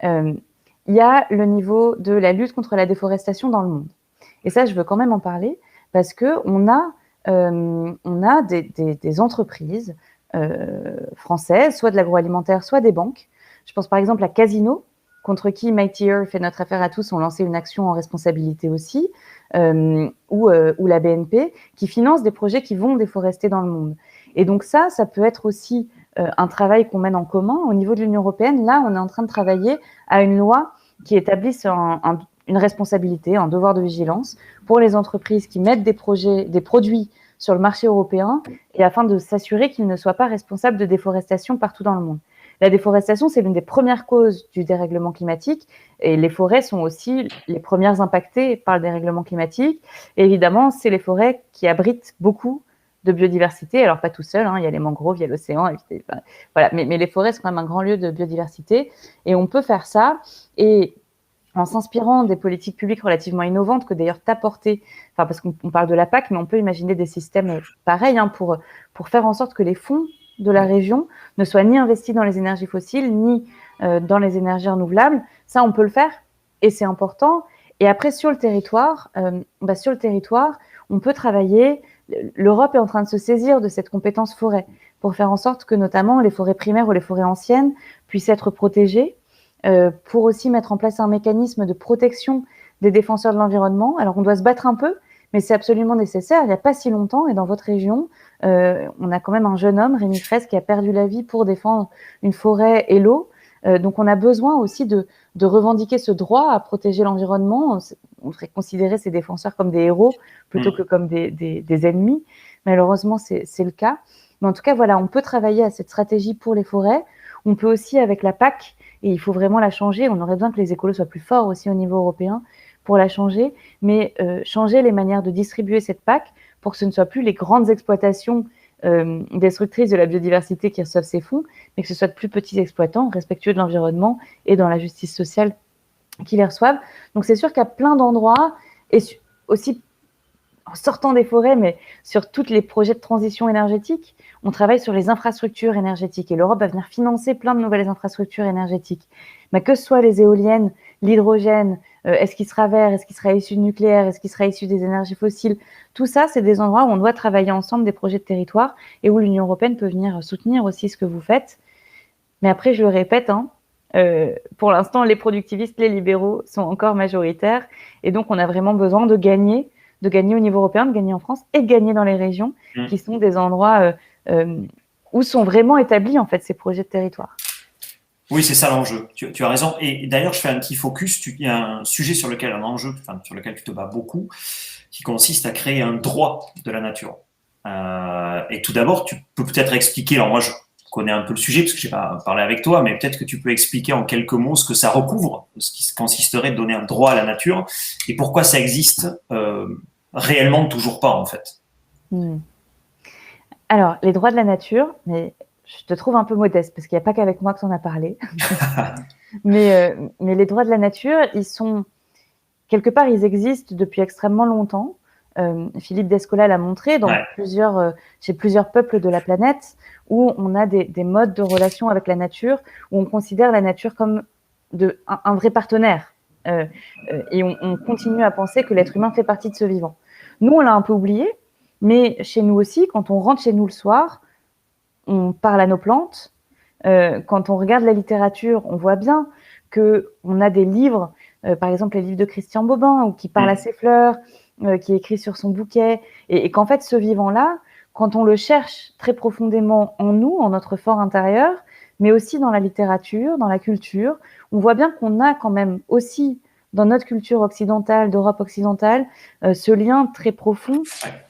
Il y a le niveau de la lutte contre la déforestation dans le monde. Et ça, je veux quand même en parler, parce qu'on a des entreprises françaises, soit de l'agroalimentaire, soit des banques. Je pense par exemple à Casino, contre qui Mighty Earth et Notre Affaire à tous ont lancé une action en responsabilité aussi, ou la BNP, qui finance des projets qui vont déforester dans le monde. Et donc ça peut être aussi un travail qu'on mène en commun. Au niveau de l'Union européenne, là, on est en train de travailler à une loi qui établisse une responsabilité, un devoir de vigilance pour les entreprises qui mettent des produits sur le marché européen, et afin de s'assurer qu'ils ne soient pas responsables de déforestation partout dans le monde. La déforestation, c'est l'une des premières causes du dérèglement climatique, et les forêts sont aussi les premières impactées par le dérèglement climatique. Et évidemment, c'est les forêts qui abritent beaucoup de biodiversité. Alors, pas tout seul, hein, il y a les mangroves, il y a l'océan, voilà. Mais les forêts sont quand même un grand lieu de biodiversité, et on peut faire ça. Et en s'inspirant des politiques publiques relativement innovantes que d'ailleurs tu as portées, parce qu'on parle de la PAC, mais on peut imaginer des systèmes pareils pour faire en sorte que les fonds de la région ne soient ni investis dans les énergies fossiles, ni dans les énergies renouvelables. Ça, on peut le faire, et c'est important. Et après, sur le territoire, on peut travailler. L'Europe est en train de se saisir de cette compétence forêt pour faire en sorte que notamment les forêts primaires ou les forêts anciennes puissent être protégées, pour aussi mettre en place un mécanisme de protection des défenseurs de l'environnement. Alors, on doit se battre un peu, mais c'est absolument nécessaire. Il n'y a pas si longtemps, et dans votre région, on a quand même un jeune homme, Rémi Fraisse, qui a perdu la vie pour défendre une forêt et l'eau. Donc, on a besoin aussi de revendiquer ce droit à protéger l'environnement. On serait considérer ces défenseurs comme des héros plutôt que comme des ennemis. Malheureusement, c'est le cas. Mais en tout cas, voilà, on peut travailler à cette stratégie pour les forêts. On peut aussi, avec la PAC, et il faut vraiment la changer. On aurait besoin que les écolos soient plus forts aussi au niveau européen pour la changer, mais changer les manières de distribuer cette PAC pour que ce ne soit plus les grandes exploitations destructrices de la biodiversité qui reçoivent ces fonds, mais que ce soit de plus petits exploitants respectueux de l'environnement et dans la justice sociale qui les reçoivent. Donc c'est sûr qu'à plein d'endroits, et aussi en sortant des forêts, mais sur tous les projets de transition énergétique, on travaille sur les infrastructures énergétiques, et l'Europe va venir financer plein de nouvelles infrastructures énergétiques. Mais que ce soit les éoliennes, l'hydrogène, est-ce qu'il sera vert, est-ce qu'il sera issu du nucléaire, est-ce qu'il sera issu des énergies fossiles, tout ça, c'est des endroits où on doit travailler ensemble des projets de territoire, et où l'Union européenne peut venir soutenir aussi ce que vous faites. Mais après, je le répète, pour l'instant, les productivistes, les libéraux sont encore majoritaires, et donc on a vraiment besoin de gagner au niveau européen, de gagner en France et de gagner dans les régions qui sont des endroits où sont vraiment établis en fait ces projets de territoire. Oui, c'est ça l'enjeu. Tu as raison. Et d'ailleurs, je fais un petit focus. Il y a un sujet sur lequel sur lequel tu te bats beaucoup, qui consiste à créer un droit de la nature. Et tout d'abord, tu peux peut-être expliquer. Alors moi, je connais un peu le sujet parce que j'ai pas parlé avec toi, mais peut-être que tu peux expliquer en quelques mots ce que ça recouvre, ce qui consisterait de donner un droit à la nature et pourquoi ça existe réellement toujours pas en fait. Alors, les droits de la nature, mais je te trouve un peu modeste parce qu'il n'y a pas qu'avec moi que tu en as parlé. mais les droits de la nature, quelque part, ils existent depuis extrêmement longtemps. Philippe Descola l'a montré chez plusieurs peuples de la planète, où on a des modes de relation avec la nature, où on considère la nature comme un vrai partenaire. Et on continue à penser que l'être humain fait partie de ce vivant. Nous, on l'a un peu oublié, mais chez nous aussi, quand on rentre chez nous le soir, on parle à nos plantes. Quand on regarde la littérature, on voit bien qu'on a des livres, par exemple les livres de Christian Bobin, qui parlent à ses fleurs, qui écrit sur son bouquet, et qu'en fait, ce vivant-là, quand on le cherche très profondément en nous, en notre fort intérieur, mais aussi dans la littérature, dans la culture, on voit bien qu'on a quand même aussi, dans notre culture occidentale, d'Europe occidentale, ce lien très profond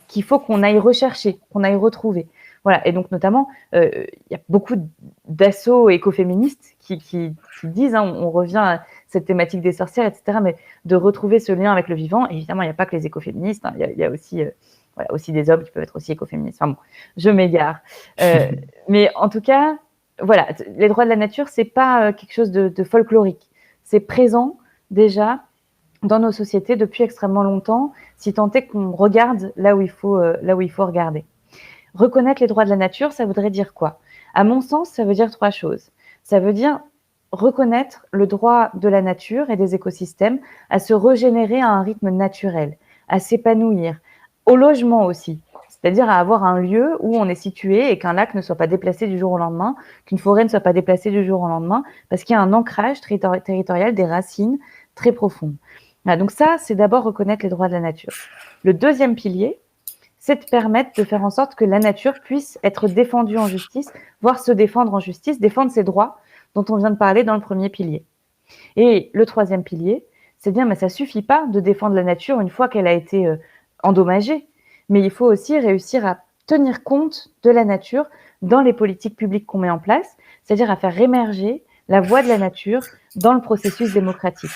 qu'il faut qu'on aille rechercher, qu'on aille retrouver. Voilà. Et donc, notamment, il y a beaucoup d'assauts écoféministes qui disent, on revient à cette thématique des sorcières, etc., mais de retrouver ce lien avec le vivant. Et évidemment, il n'y a pas que les écoféministes, il y a aussi des hommes qui peuvent être aussi écoféministes. Enfin bon, je m'égare. Mais en tout cas, voilà, les droits de la nature, c'est pas quelque chose de folklorique. C'est présent déjà dans nos sociétés depuis extrêmement longtemps, si tant est qu'on regarde là où il faut regarder. Reconnaître les droits de la nature, ça voudrait dire quoi? À mon sens, ça veut dire 3 choses. Ça veut dire reconnaître le droit de la nature et des écosystèmes à se régénérer à un rythme naturel, à s'épanouir, au logement aussi, c'est-à-dire à avoir un lieu où on est situé et qu'un lac ne soit pas déplacé du jour au lendemain, qu'une forêt ne soit pas déplacée du jour au lendemain, parce qu'il y a un ancrage territorial des racines très profondes. Voilà, donc ça, c'est d'abord reconnaître les droits de la nature. Le deuxième pilier, c'est de permettre de faire en sorte que la nature puisse être défendue en justice, voire se défendre en justice, défendre ses droits dont on vient de parler dans le premier pilier. Et le troisième pilier, c'est bien, mais ça suffit pas de défendre la nature une fois qu'elle a été endommagée, mais il faut aussi réussir à tenir compte de la nature dans les politiques publiques qu'on met en place, c'est-à-dire à faire émerger la voix de la nature dans le processus démocratique.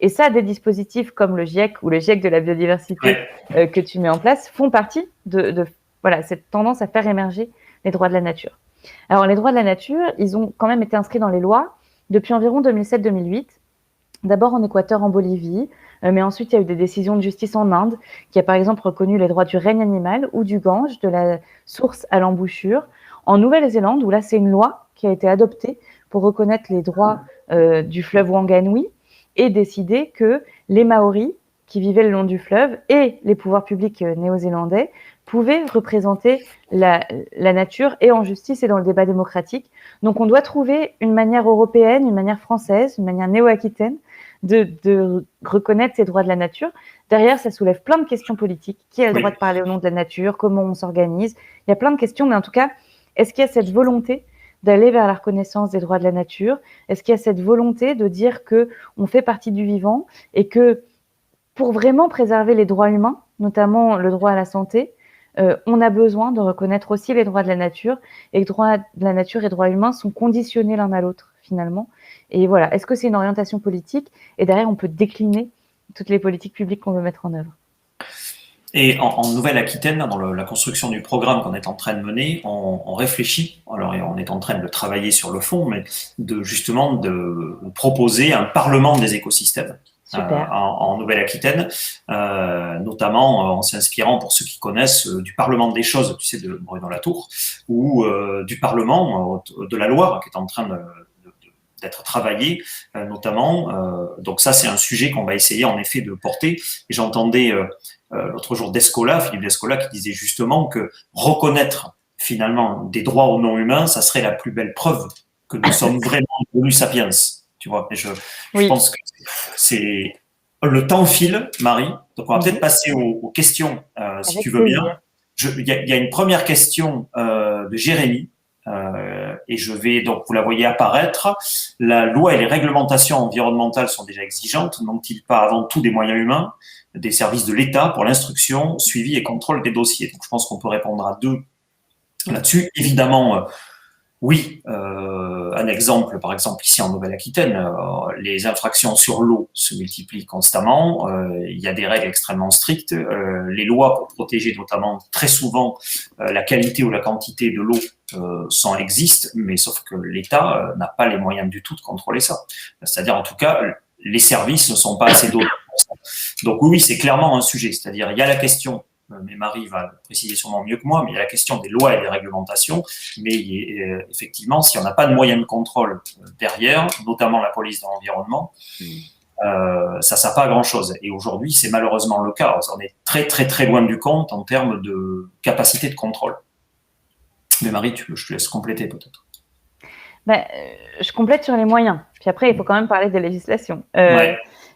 Et ça, des dispositifs comme le GIEC ou le GIEC de la biodiversité que tu mets en place font partie de voilà, cette tendance à faire émerger les droits de la nature. Alors, les droits de la nature, ils ont quand même été inscrits dans les lois depuis environ 2007-2008. D'abord en Équateur, en Bolivie, mais ensuite il y a eu des décisions de justice en Inde, qui a par exemple reconnu les droits du règne animal ou du Gange, de la source à l'embouchure. En Nouvelle-Zélande, où là c'est une loi qui a été adoptée pour reconnaître les droits du fleuve Wanganui et décider que les Maoris, qui vivaient le long du fleuve, et les pouvoirs publics néo-zélandais pouvaient représenter la nature et en justice et dans le débat démocratique. Donc on doit trouver une manière européenne, une manière française, une manière néo-aquitaine de reconnaître ces droits de la nature. Derrière, ça soulève plein de questions politiques. Qui a le droit de parler au nom de la nature? Comment on s'organise? Il y a plein de questions, mais en tout cas, est-ce qu'il y a cette volonté d'aller vers la reconnaissance des droits de la nature? Est-ce qu'il y a cette volonté de dire qu'on fait partie du vivant et que pour vraiment préserver les droits humains, notamment le droit à la santé, on a besoin de reconnaître aussi les droits de la nature et que droits de la nature et droits humains sont conditionnés l'un à l'autre finalement. Et voilà, est-ce que c'est une orientation politique? Et derrière, on peut décliner toutes les politiques publiques qu'on veut mettre en œuvre. Et en Nouvelle-Aquitaine, dans la construction du programme qu'on est en train de mener, on réfléchit, alors on est en train de travailler sur le fond, mais justement de proposer un parlement des écosystèmes. En Nouvelle-Aquitaine, notamment en s'inspirant, pour ceux qui connaissent, du Parlement des choses, tu sais, de Bruno Latour, ou du Parlement de la Loire, qui est en train d'être travaillé, notamment. Donc ça, c'est un sujet qu'on va essayer en effet de porter. Et j'entendais l'autre jour Philippe Descola, qui disait justement que reconnaître finalement des droits aux non-humains, ça serait la plus belle preuve que nous sommes vraiment Homo sapiens. Tu vois, et je pense que c'est le temps file, Marie. Donc on va peut-être passer aux questions, si tu veux bien. Il y a une première question de Jérémy. Et je vais donc, vous la voyez apparaître. La loi et les réglementations environnementales sont déjà exigeantes, n'ont-ils pas avant tout des moyens humains, des services de l'État pour l'instruction, suivi et contrôle des dossiers? Donc je pense qu'on peut répondre à deux là-dessus. Évidemment, oui, un exemple, par exemple ici en Nouvelle-Aquitaine, les infractions sur l'eau se multiplient constamment, il y a des règles extrêmement strictes, les lois pour protéger notamment très souvent la qualité ou la quantité de l'eau existent, mais sauf que l'État n'a pas les moyens du tout de contrôler ça. C'est-à-dire, en tout cas, les services ne sont pas assez dotés pour ça. Donc oui, c'est clairement un sujet, c'est-à-dire il y a la question, mais Marie va préciser sûrement mieux que moi, mais il y a la question des lois et des réglementations, mais effectivement, si on n'a pas de moyens de contrôle derrière, notamment la police de l'environnement, ça ne sert pas à grand-chose. Et aujourd'hui, c'est malheureusement le cas. On est très, très, très loin du compte en termes de capacité de contrôle. Mais Marie, je te laisse compléter peut-être. Je complète sur les moyens. Puis après, il faut quand même parler des législations.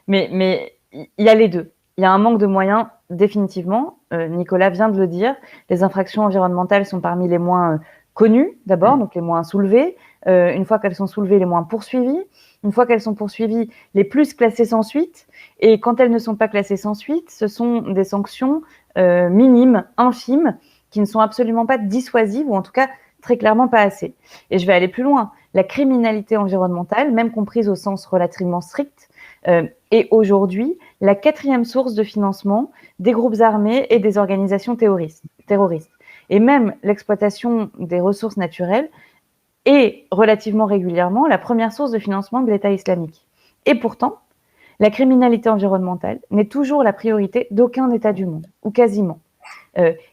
Mais il y a les deux. Il y a un manque de moyens, définitivement. Nicolas vient de le dire. Les infractions environnementales sont parmi les moins connues, d'abord, donc les moins soulevées. Une fois qu'elles sont soulevées, les moins poursuivies. Une fois qu'elles sont poursuivies, les plus classées sans suite. Et quand elles ne sont pas classées sans suite, ce sont des sanctions minimes, infimes, qui ne sont absolument pas dissuasives, ou en tout cas très clairement pas assez. Et je vais aller plus loin. La criminalité environnementale, même comprise au sens relativement strict, est aujourd'hui la 4e source de financement des groupes armés et des organisations terroristes. Et même l'exploitation des ressources naturelles est relativement régulièrement la première source de financement de l'État islamique. Et pourtant, la criminalité environnementale n'est toujours la priorité d'aucun État du monde, ou quasiment.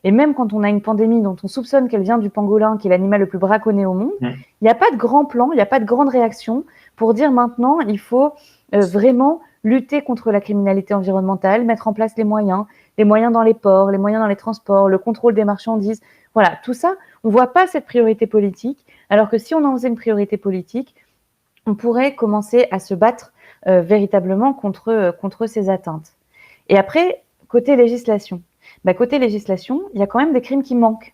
Et même quand on a une pandémie dont on soupçonne qu'elle vient du pangolin, qui est l'animal le plus braconné au monde, il n'y a pas de grand plan, il n'y a pas de grande réaction pour dire maintenant il faut vraiment lutter contre la criminalité environnementale, mettre en place les moyens, les moyens dans les ports, les moyens dans les transports, le contrôle des marchandises. Voilà, tout ça, on ne voit pas cette priorité politique, alors que si on en faisait une priorité politique, on pourrait commencer à se battre véritablement contre ces atteintes. Et après, côté législation, il y a quand même des crimes qui manquent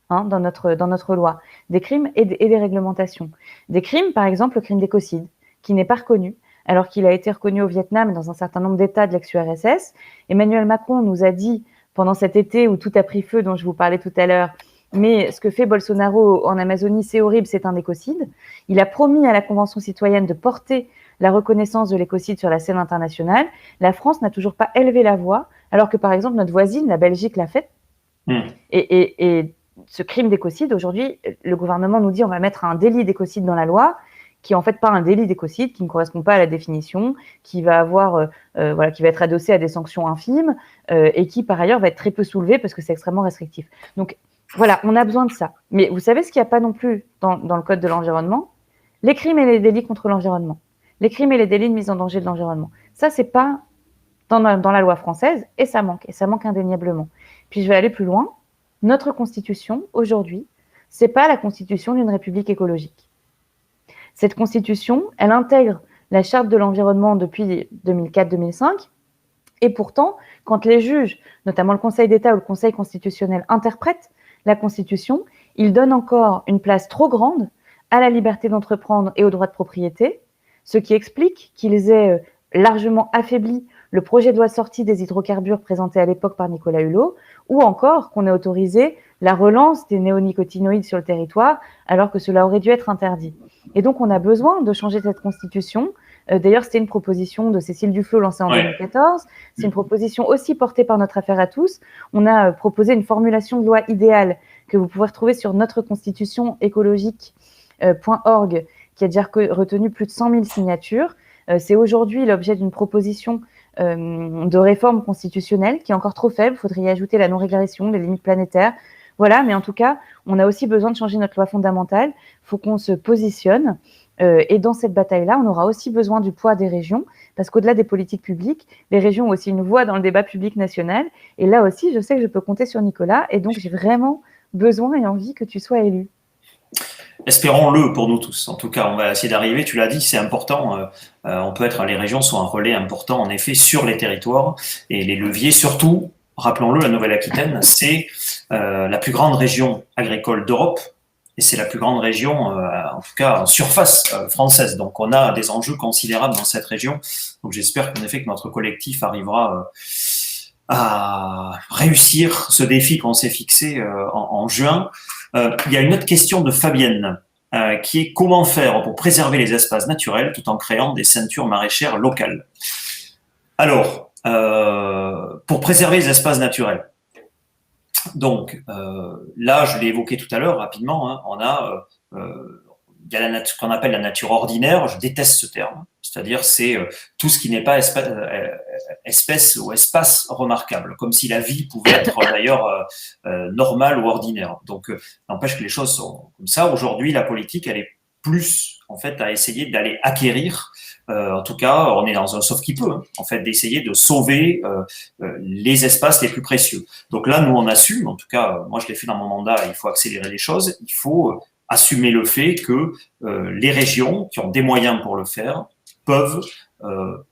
dans notre loi, des crimes et des réglementations. Des crimes, par exemple, le crime d'écocide, qui n'est pas reconnu, alors qu'il a été reconnu au Vietnam et dans un certain nombre d'États de l'ex-URSS. Emmanuel Macron nous a dit, pendant cet été où tout a pris feu, dont je vous parlais tout à l'heure, mais ce que fait Bolsonaro en Amazonie, c'est horrible, c'est un écocide. Il a promis à la Convention citoyenne de porter la reconnaissance de l'écocide sur la scène internationale. La France n'a toujours pas élevé la voix, alors que, par exemple, notre voisine, la Belgique, l'a fait. Et ce crime d'écocide, aujourd'hui, le gouvernement nous dit on va mettre un délit d'écocide dans la loi, qui est en fait pas un délit d'écocide, qui ne correspond pas à la définition, qui va avoir, qui va être adossé à des sanctions infimes et qui par ailleurs va être très peu soulevé parce que c'est extrêmement restrictif. Donc voilà, on a besoin de ça. Mais vous savez ce qu'il n'y a pas non plus dans le code de l'environnement? Les crimes et les délits contre l'environnement, les crimes et les délits de mise en danger de l'environnement. Ça, c'est pas dans la loi française et ça manque indéniablement. Puis je vais aller plus loin. Notre constitution, aujourd'hui, c'est pas la constitution d'une république écologique. Cette constitution, elle intègre la charte de l'environnement depuis 2004-2005. Et pourtant, quand les juges, notamment le Conseil d'État ou le Conseil constitutionnel, interprètent la constitution, ils donnent encore une place trop grande à la liberté d'entreprendre et au droit de propriété, ce qui explique qu'ils aient largement affaibli le projet de loi de sortie des hydrocarbures présenté à l'époque par Nicolas Hulot, ou encore qu'on ait autorisé la relance des néonicotinoïdes sur le territoire, alors que cela aurait dû être interdit. Et donc, on a besoin de changer cette constitution. D'ailleurs, c'était une proposition de Cécile Duflot lancée en 2014. C'est une proposition aussi portée par Notre Affaire à tous. On a proposé une formulation de loi idéale que vous pouvez retrouver sur notreconstitutionécologique.org, qui a déjà retenu plus de 100 000 signatures. C'est aujourd'hui l'objet d'une proposition de réforme constitutionnelle qui est encore trop faible. Il faudrait y ajouter la non-régression, les limites planétaires. Voilà, mais en tout cas, on a aussi besoin de changer notre loi fondamentale. Il faut qu'on se positionne. Et dans cette bataille-là, on aura aussi besoin du poids des régions, parce qu'au-delà des politiques publiques, les régions ont aussi une voix dans le débat public national. Et là aussi, je sais que je peux compter sur Nicolas. Et donc, j'ai vraiment besoin et envie que tu sois élu. Espérons-le pour nous tous. En tout cas, on va essayer d'arriver. Tu l'as dit, c'est important. On peut être, les régions sont un relais important, en effet, sur les territoires et les leviers. Surtout, rappelons-le, la Nouvelle-Aquitaine, c'est la plus grande région agricole d'Europe et c'est la plus grande région, en tout cas en surface française. Donc, on a des enjeux considérables dans cette région. Donc, j'espère qu'en effet que notre collectif arrivera à réussir ce défi qu'on s'est fixé en juin. Il y a une autre question de Fabienne qui est comment faire pour préserver les espaces naturels tout en créant des ceintures maraîchères locales. Alors, pour préserver les espaces naturels, donc là, je l'ai évoqué tout à l'heure rapidement, hein, on a il y a ce qu'on appelle la nature ordinaire, je déteste ce terme, c'est-à-dire c'est tout ce qui n'est pas espèce ou espace remarquable, comme si la vie pouvait être d'ailleurs normale ou ordinaire. Donc, n'empêche que les choses sont comme ça. Aujourd'hui, la politique, elle est plus en fait à essayer d'aller acquérir. En tout cas, on est dans un sauf qui peut, hein, en fait, d'essayer de sauver les espaces les plus précieux. Donc là, nous, on assume, en tout cas, moi, je l'ai fait dans mon mandat, il faut accélérer les choses, il faut assumer le fait que les régions qui ont des moyens pour le faire peuvent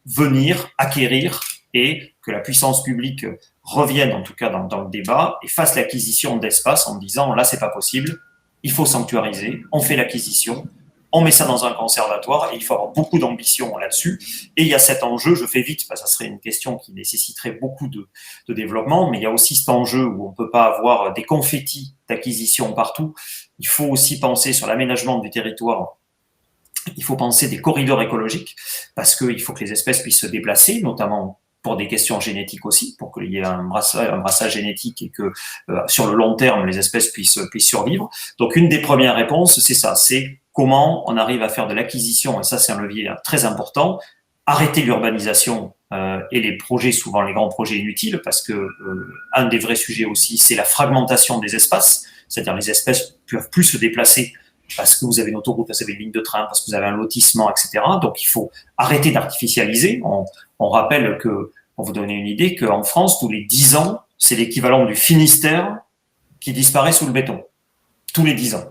venir acquérir et que la puissance publique revienne en tout cas dans le débat et fasse l'acquisition d'espace en disant là c'est pas possible, il faut sanctuariser, on fait l'acquisition, on met ça dans un conservatoire et il faut avoir beaucoup d'ambition là-dessus. Et il y a cet enjeu, je fais vite, parce que ça serait une question qui nécessiterait beaucoup de développement, mais il y a aussi cet enjeu où on ne peut pas avoir des confettis d'acquisition partout. Il faut aussi penser sur l'aménagement du territoire. Il faut penser des corridors écologiques, parce qu'il faut que les espèces puissent se déplacer, notamment pour des questions génétiques aussi, pour qu'il y ait un brassage génétique et que sur le long terme, les espèces puissent survivre. Donc une des premières réponses, c'est ça, c'est comment on arrive à faire de l'acquisition, et ça c'est un levier très important, arrêter l'urbanisation et les projets, souvent les grands projets inutiles, parce que un des vrais sujets aussi, c'est la fragmentation des espaces, c'est-à-dire les espèces ne peuvent plus se déplacer parce que vous avez une autoroute, parce que vous avez une ligne de train, parce que vous avez un lotissement, etc. Donc il faut arrêter d'artificialiser. On rappelle que pour vous donner une idée, qu'en France, tous les 10 ans, c'est l'équivalent du Finistère qui disparaît sous le béton. Tous les 10 ans.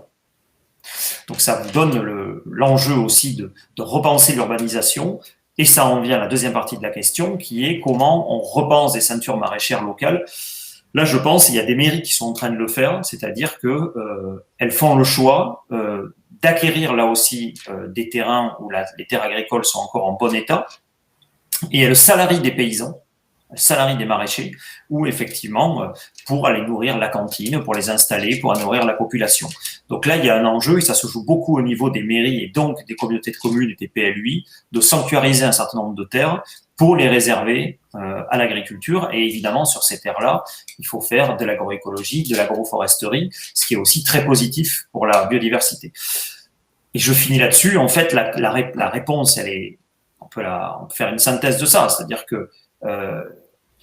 Donc ça vous donne l'enjeu aussi de repenser l'urbanisation. Et ça en vient à la deuxième partie de la question, qui est comment on repense des ceintures maraîchères locales. Là, je pense qu'il y a des mairies qui sont en train de le faire, c'est-à-dire que elles font le choix d'acquérir là aussi des terrains où les terres agricoles sont encore en bon état, et elles salarient des paysans, salariés des maraîchers, ou effectivement pour aller nourrir la cantine, pour les installer, pour nourrir la population. Donc là, il y a un enjeu, et ça se joue beaucoup au niveau des mairies et donc des communautés de communes et des PLUI, de sanctuariser un certain nombre de terres pour les réserver à l'agriculture. Et évidemment, sur ces terres-là, il faut faire de l'agroécologie, de l'agroforesterie, ce qui est aussi très positif pour la biodiversité. Et je finis là-dessus. En fait, la réponse, elle est, on peut faire une synthèse de ça, c'est-à-dire que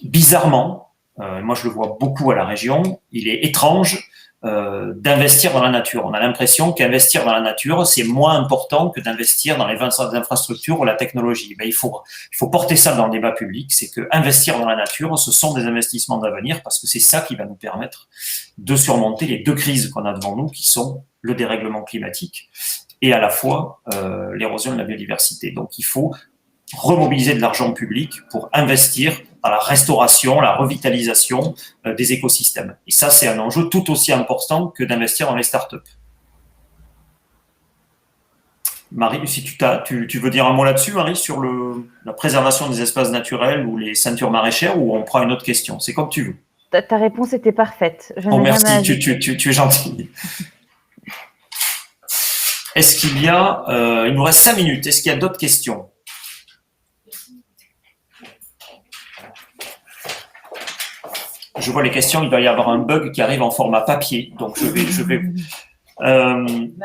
bizarrement, moi je le vois beaucoup à la région, il est étrange d'investir dans la nature. On a l'impression qu'investir dans la nature, c'est moins important que d'investir dans les infrastructures ou la technologie. Ben, il faut porter ça dans le débat public, c'est que investir dans la nature, ce sont des investissements d'avenir, parce que c'est ça qui va nous permettre de surmonter les deux crises qu'on a devant nous, qui sont le dérèglement climatique et à la fois l'érosion de la biodiversité. Donc il faut remobiliser de l'argent public pour investir dans la restauration, la revitalisation des écosystèmes. Et ça, c'est un enjeu tout aussi important que d'investir dans les startups. Marie, si tu veux dire un mot là-dessus, Marie, sur la préservation des espaces naturels ou les ceintures maraîchères, ou on prend une autre question? C'est comme tu veux. Ta réponse était parfaite. Oh, merci, tu es gentil. Est-ce qu'il y a... il nous reste 5 minutes. Est-ce qu'il y a d'autres questions? Je vois les questions, il doit y avoir un bug qui arrive en format papier. Donc, je vais.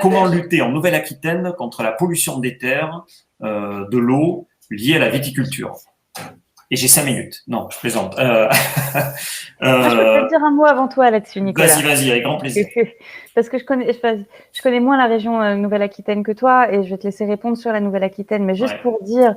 Comment lutter en Nouvelle-Aquitaine contre la pollution des terres, de l'eau liée à la viticulture? Et j'ai 5 minutes. Non, je plaisante. Je peux te dire un mot avant toi là-dessus, Nicolas. Vas-y, avec grand plaisir. Parce que je connais moins la région Nouvelle-Aquitaine que toi, et je vais te laisser répondre sur la Nouvelle-Aquitaine, mais juste pour dire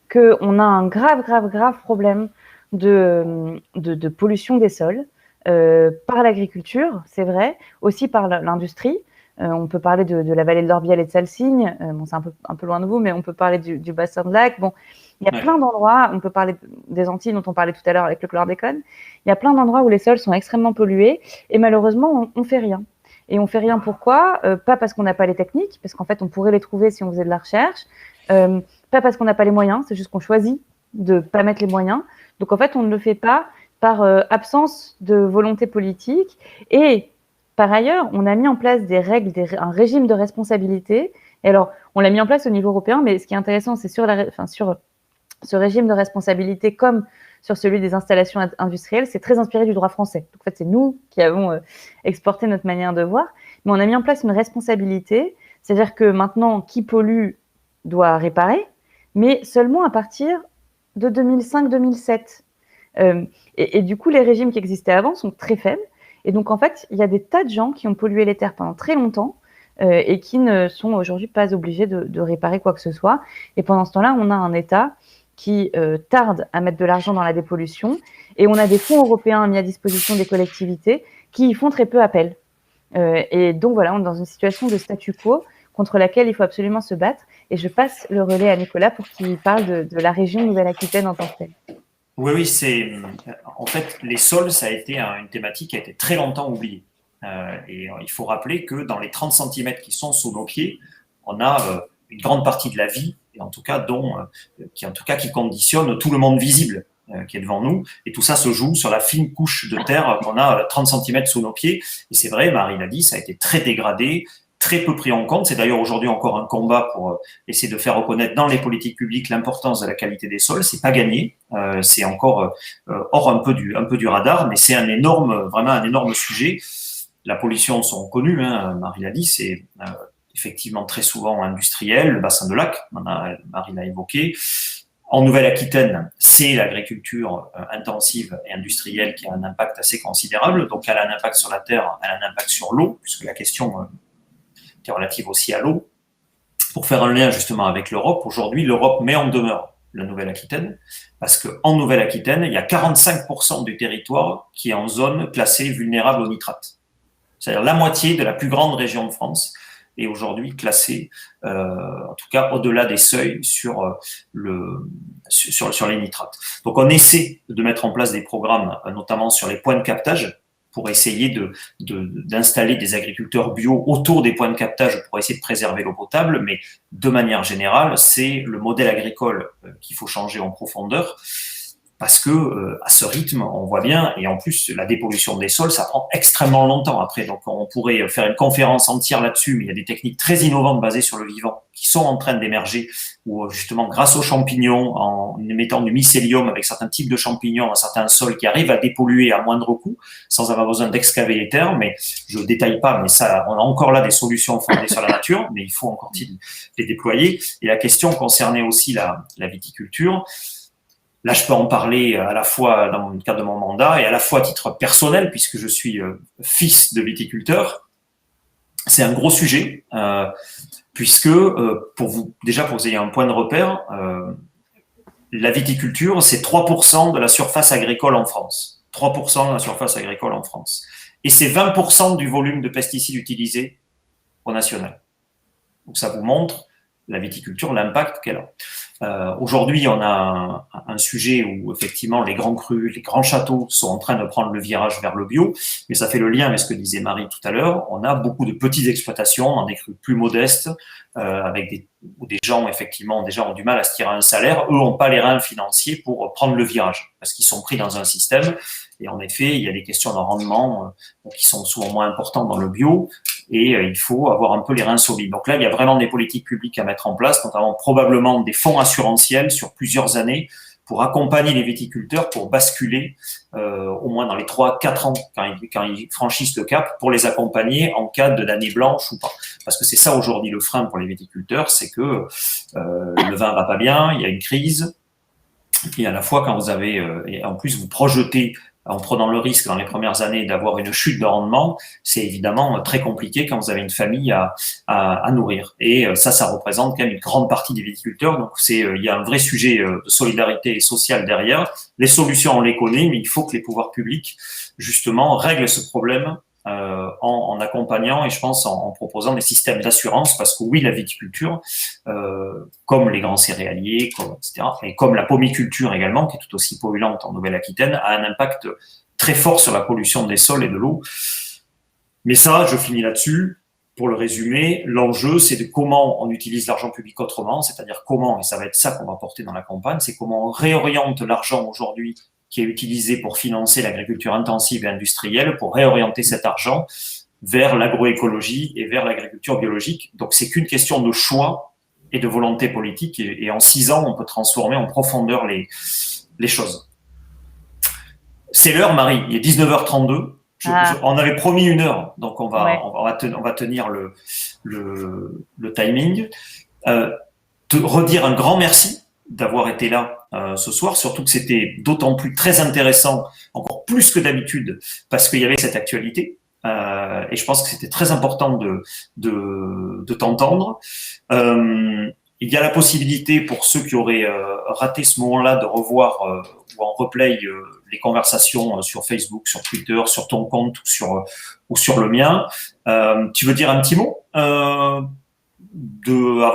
qu'on a un grave problème de pollution des sols par l'agriculture, c'est vrai, aussi par l'industrie. On peut parler de la vallée de l'Orbiel et de Salsigne. Bon, c'est un peu loin de vous, mais on peut parler du bassin de lac. Bon, il y a plein d'endroits. On peut parler des Antilles, dont on parlait tout à l'heure avec le chlordécone. Il y a plein d'endroits où les sols sont extrêmement pollués, et malheureusement, on fait rien. Et on fait rien pourquoi? Pas parce qu'on n'a pas les techniques, parce qu'en fait, on pourrait les trouver si on faisait de la recherche. Pas parce qu'on n'a pas les moyens, c'est juste qu'on choisit de pas mettre les moyens. Donc en fait, on ne le fait pas par absence de volonté politique. Et par ailleurs, on a mis en place des règles, un régime de responsabilité. Et alors, on l'a mis en place au niveau européen, mais ce qui est intéressant, c'est sur ce régime de responsabilité, comme sur celui des installations industrielles, c'est très inspiré du droit français. Donc, en fait, c'est nous qui avons exporté notre manière de voir. Mais on a mis en place une responsabilité, c'est-à-dire que maintenant, qui pollue doit réparer, mais seulement à partir de 2005-2007. Et du coup, les régimes qui existaient avant sont très faibles. Et donc, en fait, il y a des tas de gens qui ont pollué les terres pendant très longtemps et qui ne sont aujourd'hui pas obligés de réparer quoi que ce soit. Et pendant ce temps-là, on a un État qui tarde à mettre de l'argent dans la dépollution, et on a des fonds européens mis à disposition des collectivités qui y font très peu appel. Et donc, voilà, on est dans une situation de statu quo contre laquelle il faut absolument se battre. Et je passe le relais à Nicolas pour qu'il parle de la région Nouvelle-Aquitaine en tant que telle. Oui, c'est en fait les sols, ça a été une thématique qui a été très longtemps oubliée. Et il faut rappeler que dans les 30 cm qui sont sous nos pieds, on a une grande partie de la vie, et en tout cas qui conditionne tout le monde visible qui est devant nous. Et tout ça se joue sur la fine couche de terre qu'on a 30 cm sous nos pieds. Et c'est vrai, Marie l'a dit, ça a été très dégradé, très peu pris en compte. C'est d'ailleurs aujourd'hui encore un combat pour essayer de faire reconnaître dans les politiques publiques l'importance de la qualité des sols. C'est pas gagné, c'est encore hors un peu du radar, mais c'est vraiment un énorme sujet. La pollution sont connues, Marie l'a dit, c'est effectivement très souvent industriel, le bassin de lac, Marie l'a évoqué. En Nouvelle-Aquitaine, c'est l'agriculture intensive et industrielle qui a un impact assez considérable. Donc, elle a un impact sur la terre, elle a un impact sur l'eau, puisque la question qui est relative aussi à l'eau. Pour faire un lien justement avec l'Europe, aujourd'hui, l'Europe met en demeure la Nouvelle-Aquitaine, parce qu'en Nouvelle-Aquitaine, il y a 45% du territoire qui est en zone classée vulnérable au nitrate. C'est-à-dire la moitié de la plus grande région de France est aujourd'hui classée, en tout cas au-delà des seuils sur les nitrates. Donc on essaie de mettre en place des programmes, notamment sur les points de captage, pour essayer d'installer des agriculteurs bio autour des points de captage pour essayer de préserver l'eau potable, mais de manière générale, c'est le modèle agricole qu'il faut changer en profondeur, parce que à ce rythme, on voit bien, et en plus la dépollution des sols, ça prend extrêmement longtemps après. Donc on pourrait faire une conférence entière là-dessus, mais il y a des techniques très innovantes basées sur le vivant qui sont en train d'émerger, où justement grâce aux champignons, en mettant du mycélium avec certains types de champignons dans certains sols qui arrivent à dépolluer à moindre coût, sans avoir besoin d'excaver les terres, mais je ne détaille pas, mais ça, on a encore là des solutions fondées sur la nature, mais il faut encore les déployer. Et la question concernait aussi la viticulture. Là, je peux en parler à la fois dans le cadre de mon mandat et à la fois à titre personnel, puisque je suis fils de viticulteur. C'est un gros sujet, puisque pour que vous ayez un point de repère, la viticulture, c'est 3% de la surface agricole en France. 3% de la surface agricole en France. Et c'est 20% du volume de pesticides utilisés au national. Donc ça vous montre la viticulture, l'impact qu'elle a. Aujourd'hui, on a un sujet où effectivement les grands crus, les grands châteaux sont en train de prendre le virage vers le bio, mais ça fait le lien avec ce que disait Marie tout à l'heure. On a beaucoup de petites exploitations dans des crus plus modestes, avec où des gens effectivement déjà ont du mal à se tirer un salaire. Eux n'ont pas les reins financiers pour prendre le virage parce qu'ils sont pris dans un système. Et en effet, il y a des questions de rendement qui sont souvent moins importantes dans le bio. Et il faut avoir un peu les reins solides. Donc là, il y a vraiment des politiques publiques à mettre en place, notamment probablement des fonds assurantiels sur plusieurs années pour accompagner les viticulteurs pour basculer au moins dans les 3-4 ans quand ils franchissent le cap, pour les accompagner en cas d'année blanche ou pas. Parce que c'est ça aujourd'hui le frein pour les viticulteurs, c'est que le vin va pas bien, il y a une crise, et à la fois quand vous avez, et en plus vous projetez en prenant le risque dans les premières années d'avoir une chute de rendement, c'est évidemment très compliqué quand vous avez une famille à nourrir. Et ça représente quand même une grande partie des viticulteurs. Donc il y a un vrai sujet de solidarité sociale derrière. Les solutions, on les connaît, mais il faut que les pouvoirs publics, justement, règlent ce problème en accompagnant et je pense en proposant des systèmes d'assurance, parce que oui, la viticulture, comme les grands céréaliers, etc., et comme la pomiculture également, qui est tout aussi polluante en Nouvelle-Aquitaine, a un impact très fort sur la pollution des sols et de l'eau. Mais ça, je finis là-dessus. Pour le résumer, l'enjeu, c'est de comment on utilise l'argent public autrement, c'est-à-dire comment, et ça va être ça qu'on va porter dans la campagne, c'est comment on réoriente l'argent aujourd'hui qui est utilisé pour financer l'agriculture intensive et industrielle, pour réorienter cet argent vers l'agroécologie et vers l'agriculture biologique. Donc, c'est qu'une question de choix et de volonté politique. Et en 6 ans, on peut transformer en profondeur les choses. C'est l'heure, Marie. Il est 19h32. On avait promis 1 heure, donc on va tenir le timing. Te redire un grand merci d'avoir été là ce soir, surtout que c'était d'autant plus très intéressant, encore plus que d'habitude, parce qu'il y avait cette actualité. Et je pense que c'était très important de t'entendre. Il y a la possibilité pour ceux qui auraient raté ce moment-là de revoir ou en replay les conversations sur Facebook, sur Twitter, sur ton compte ou sur le mien. Tu veux dire un petit mot avant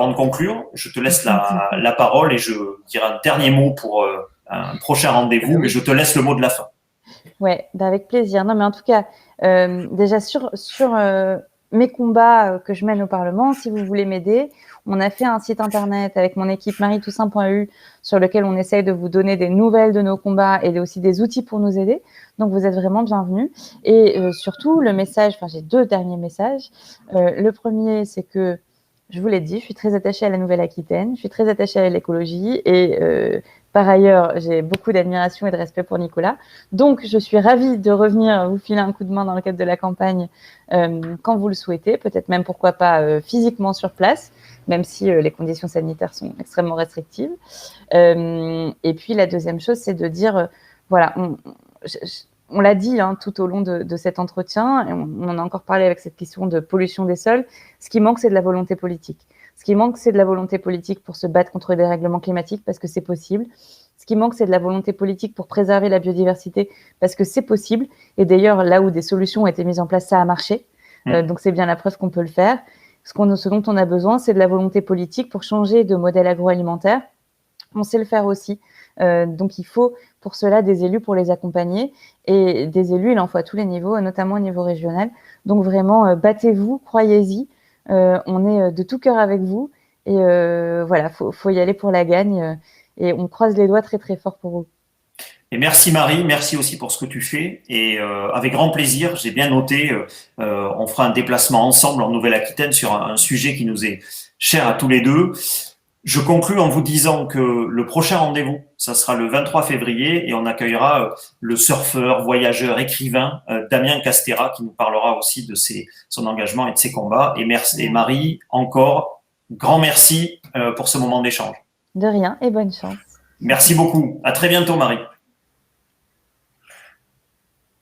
de conclure? Je te laisse la parole et je dirai un dernier mot pour un prochain rendez-vous, mais je te laisse le mot de la fin. Ouais, avec plaisir. Non, mais en tout cas, déjà sur mes combats que je mène au Parlement, si vous voulez m'aider, on a fait un site internet avec mon équipe marietoussaint.eu sur lequel on essaye de vous donner des nouvelles de nos combats et aussi des outils pour nous aider. Donc, vous êtes vraiment bienvenus. Et surtout, le message, j'ai 2 derniers messages. Le premier, c'est que, je vous l'ai dit, je suis très attachée à la Nouvelle-Aquitaine, je suis très attachée à l'écologie et par ailleurs, j'ai beaucoup d'admiration et de respect pour Nicolas. Donc, je suis ravie de revenir vous filer un coup de main dans le cadre de la campagne quand vous le souhaitez, peut-être même, pourquoi pas, physiquement sur place, même si les conditions sanitaires sont extrêmement restrictives. Et puis, la deuxième chose, c'est de dire, voilà, on l'a dit tout au long de cet entretien, et on en a encore parlé avec cette question de pollution des sols, ce qui manque, c'est de la volonté politique. Ce qui manque, c'est de la volonté politique pour se battre contre le dérèglement climatique, parce que c'est possible. Ce qui manque, c'est de la volonté politique pour préserver la biodiversité, parce que c'est possible. Et d'ailleurs, là où des solutions ont été mises en place, ça a marché. Donc, c'est bien la preuve qu'on peut le faire. Ce dont on a besoin, c'est de la volonté politique pour changer de modèle agroalimentaire. On sait le faire aussi. Donc, il faut pour cela des élus pour les accompagner. Et des élus, il en faut à tous les niveaux, notamment au niveau régional. Donc, vraiment, battez-vous, croyez-y. On est de tout cœur avec vous. Et voilà, faut y aller pour la gagne. Et on croise les doigts très, très fort pour vous. Et merci Marie, merci aussi pour ce que tu fais. Et avec grand plaisir, j'ai bien noté, on fera un déplacement ensemble en Nouvelle-Aquitaine sur un sujet qui nous est cher à tous les deux. Je conclus en vous disant que le prochain rendez-vous, ça sera le 23 février et on accueillera le surfeur, voyageur, écrivain Damien Castera qui nous parlera aussi de son engagement et de ses combats. Et merci, et Marie, encore, grand merci pour ce moment d'échange. De rien et bonne chance. Merci beaucoup. À très bientôt Marie.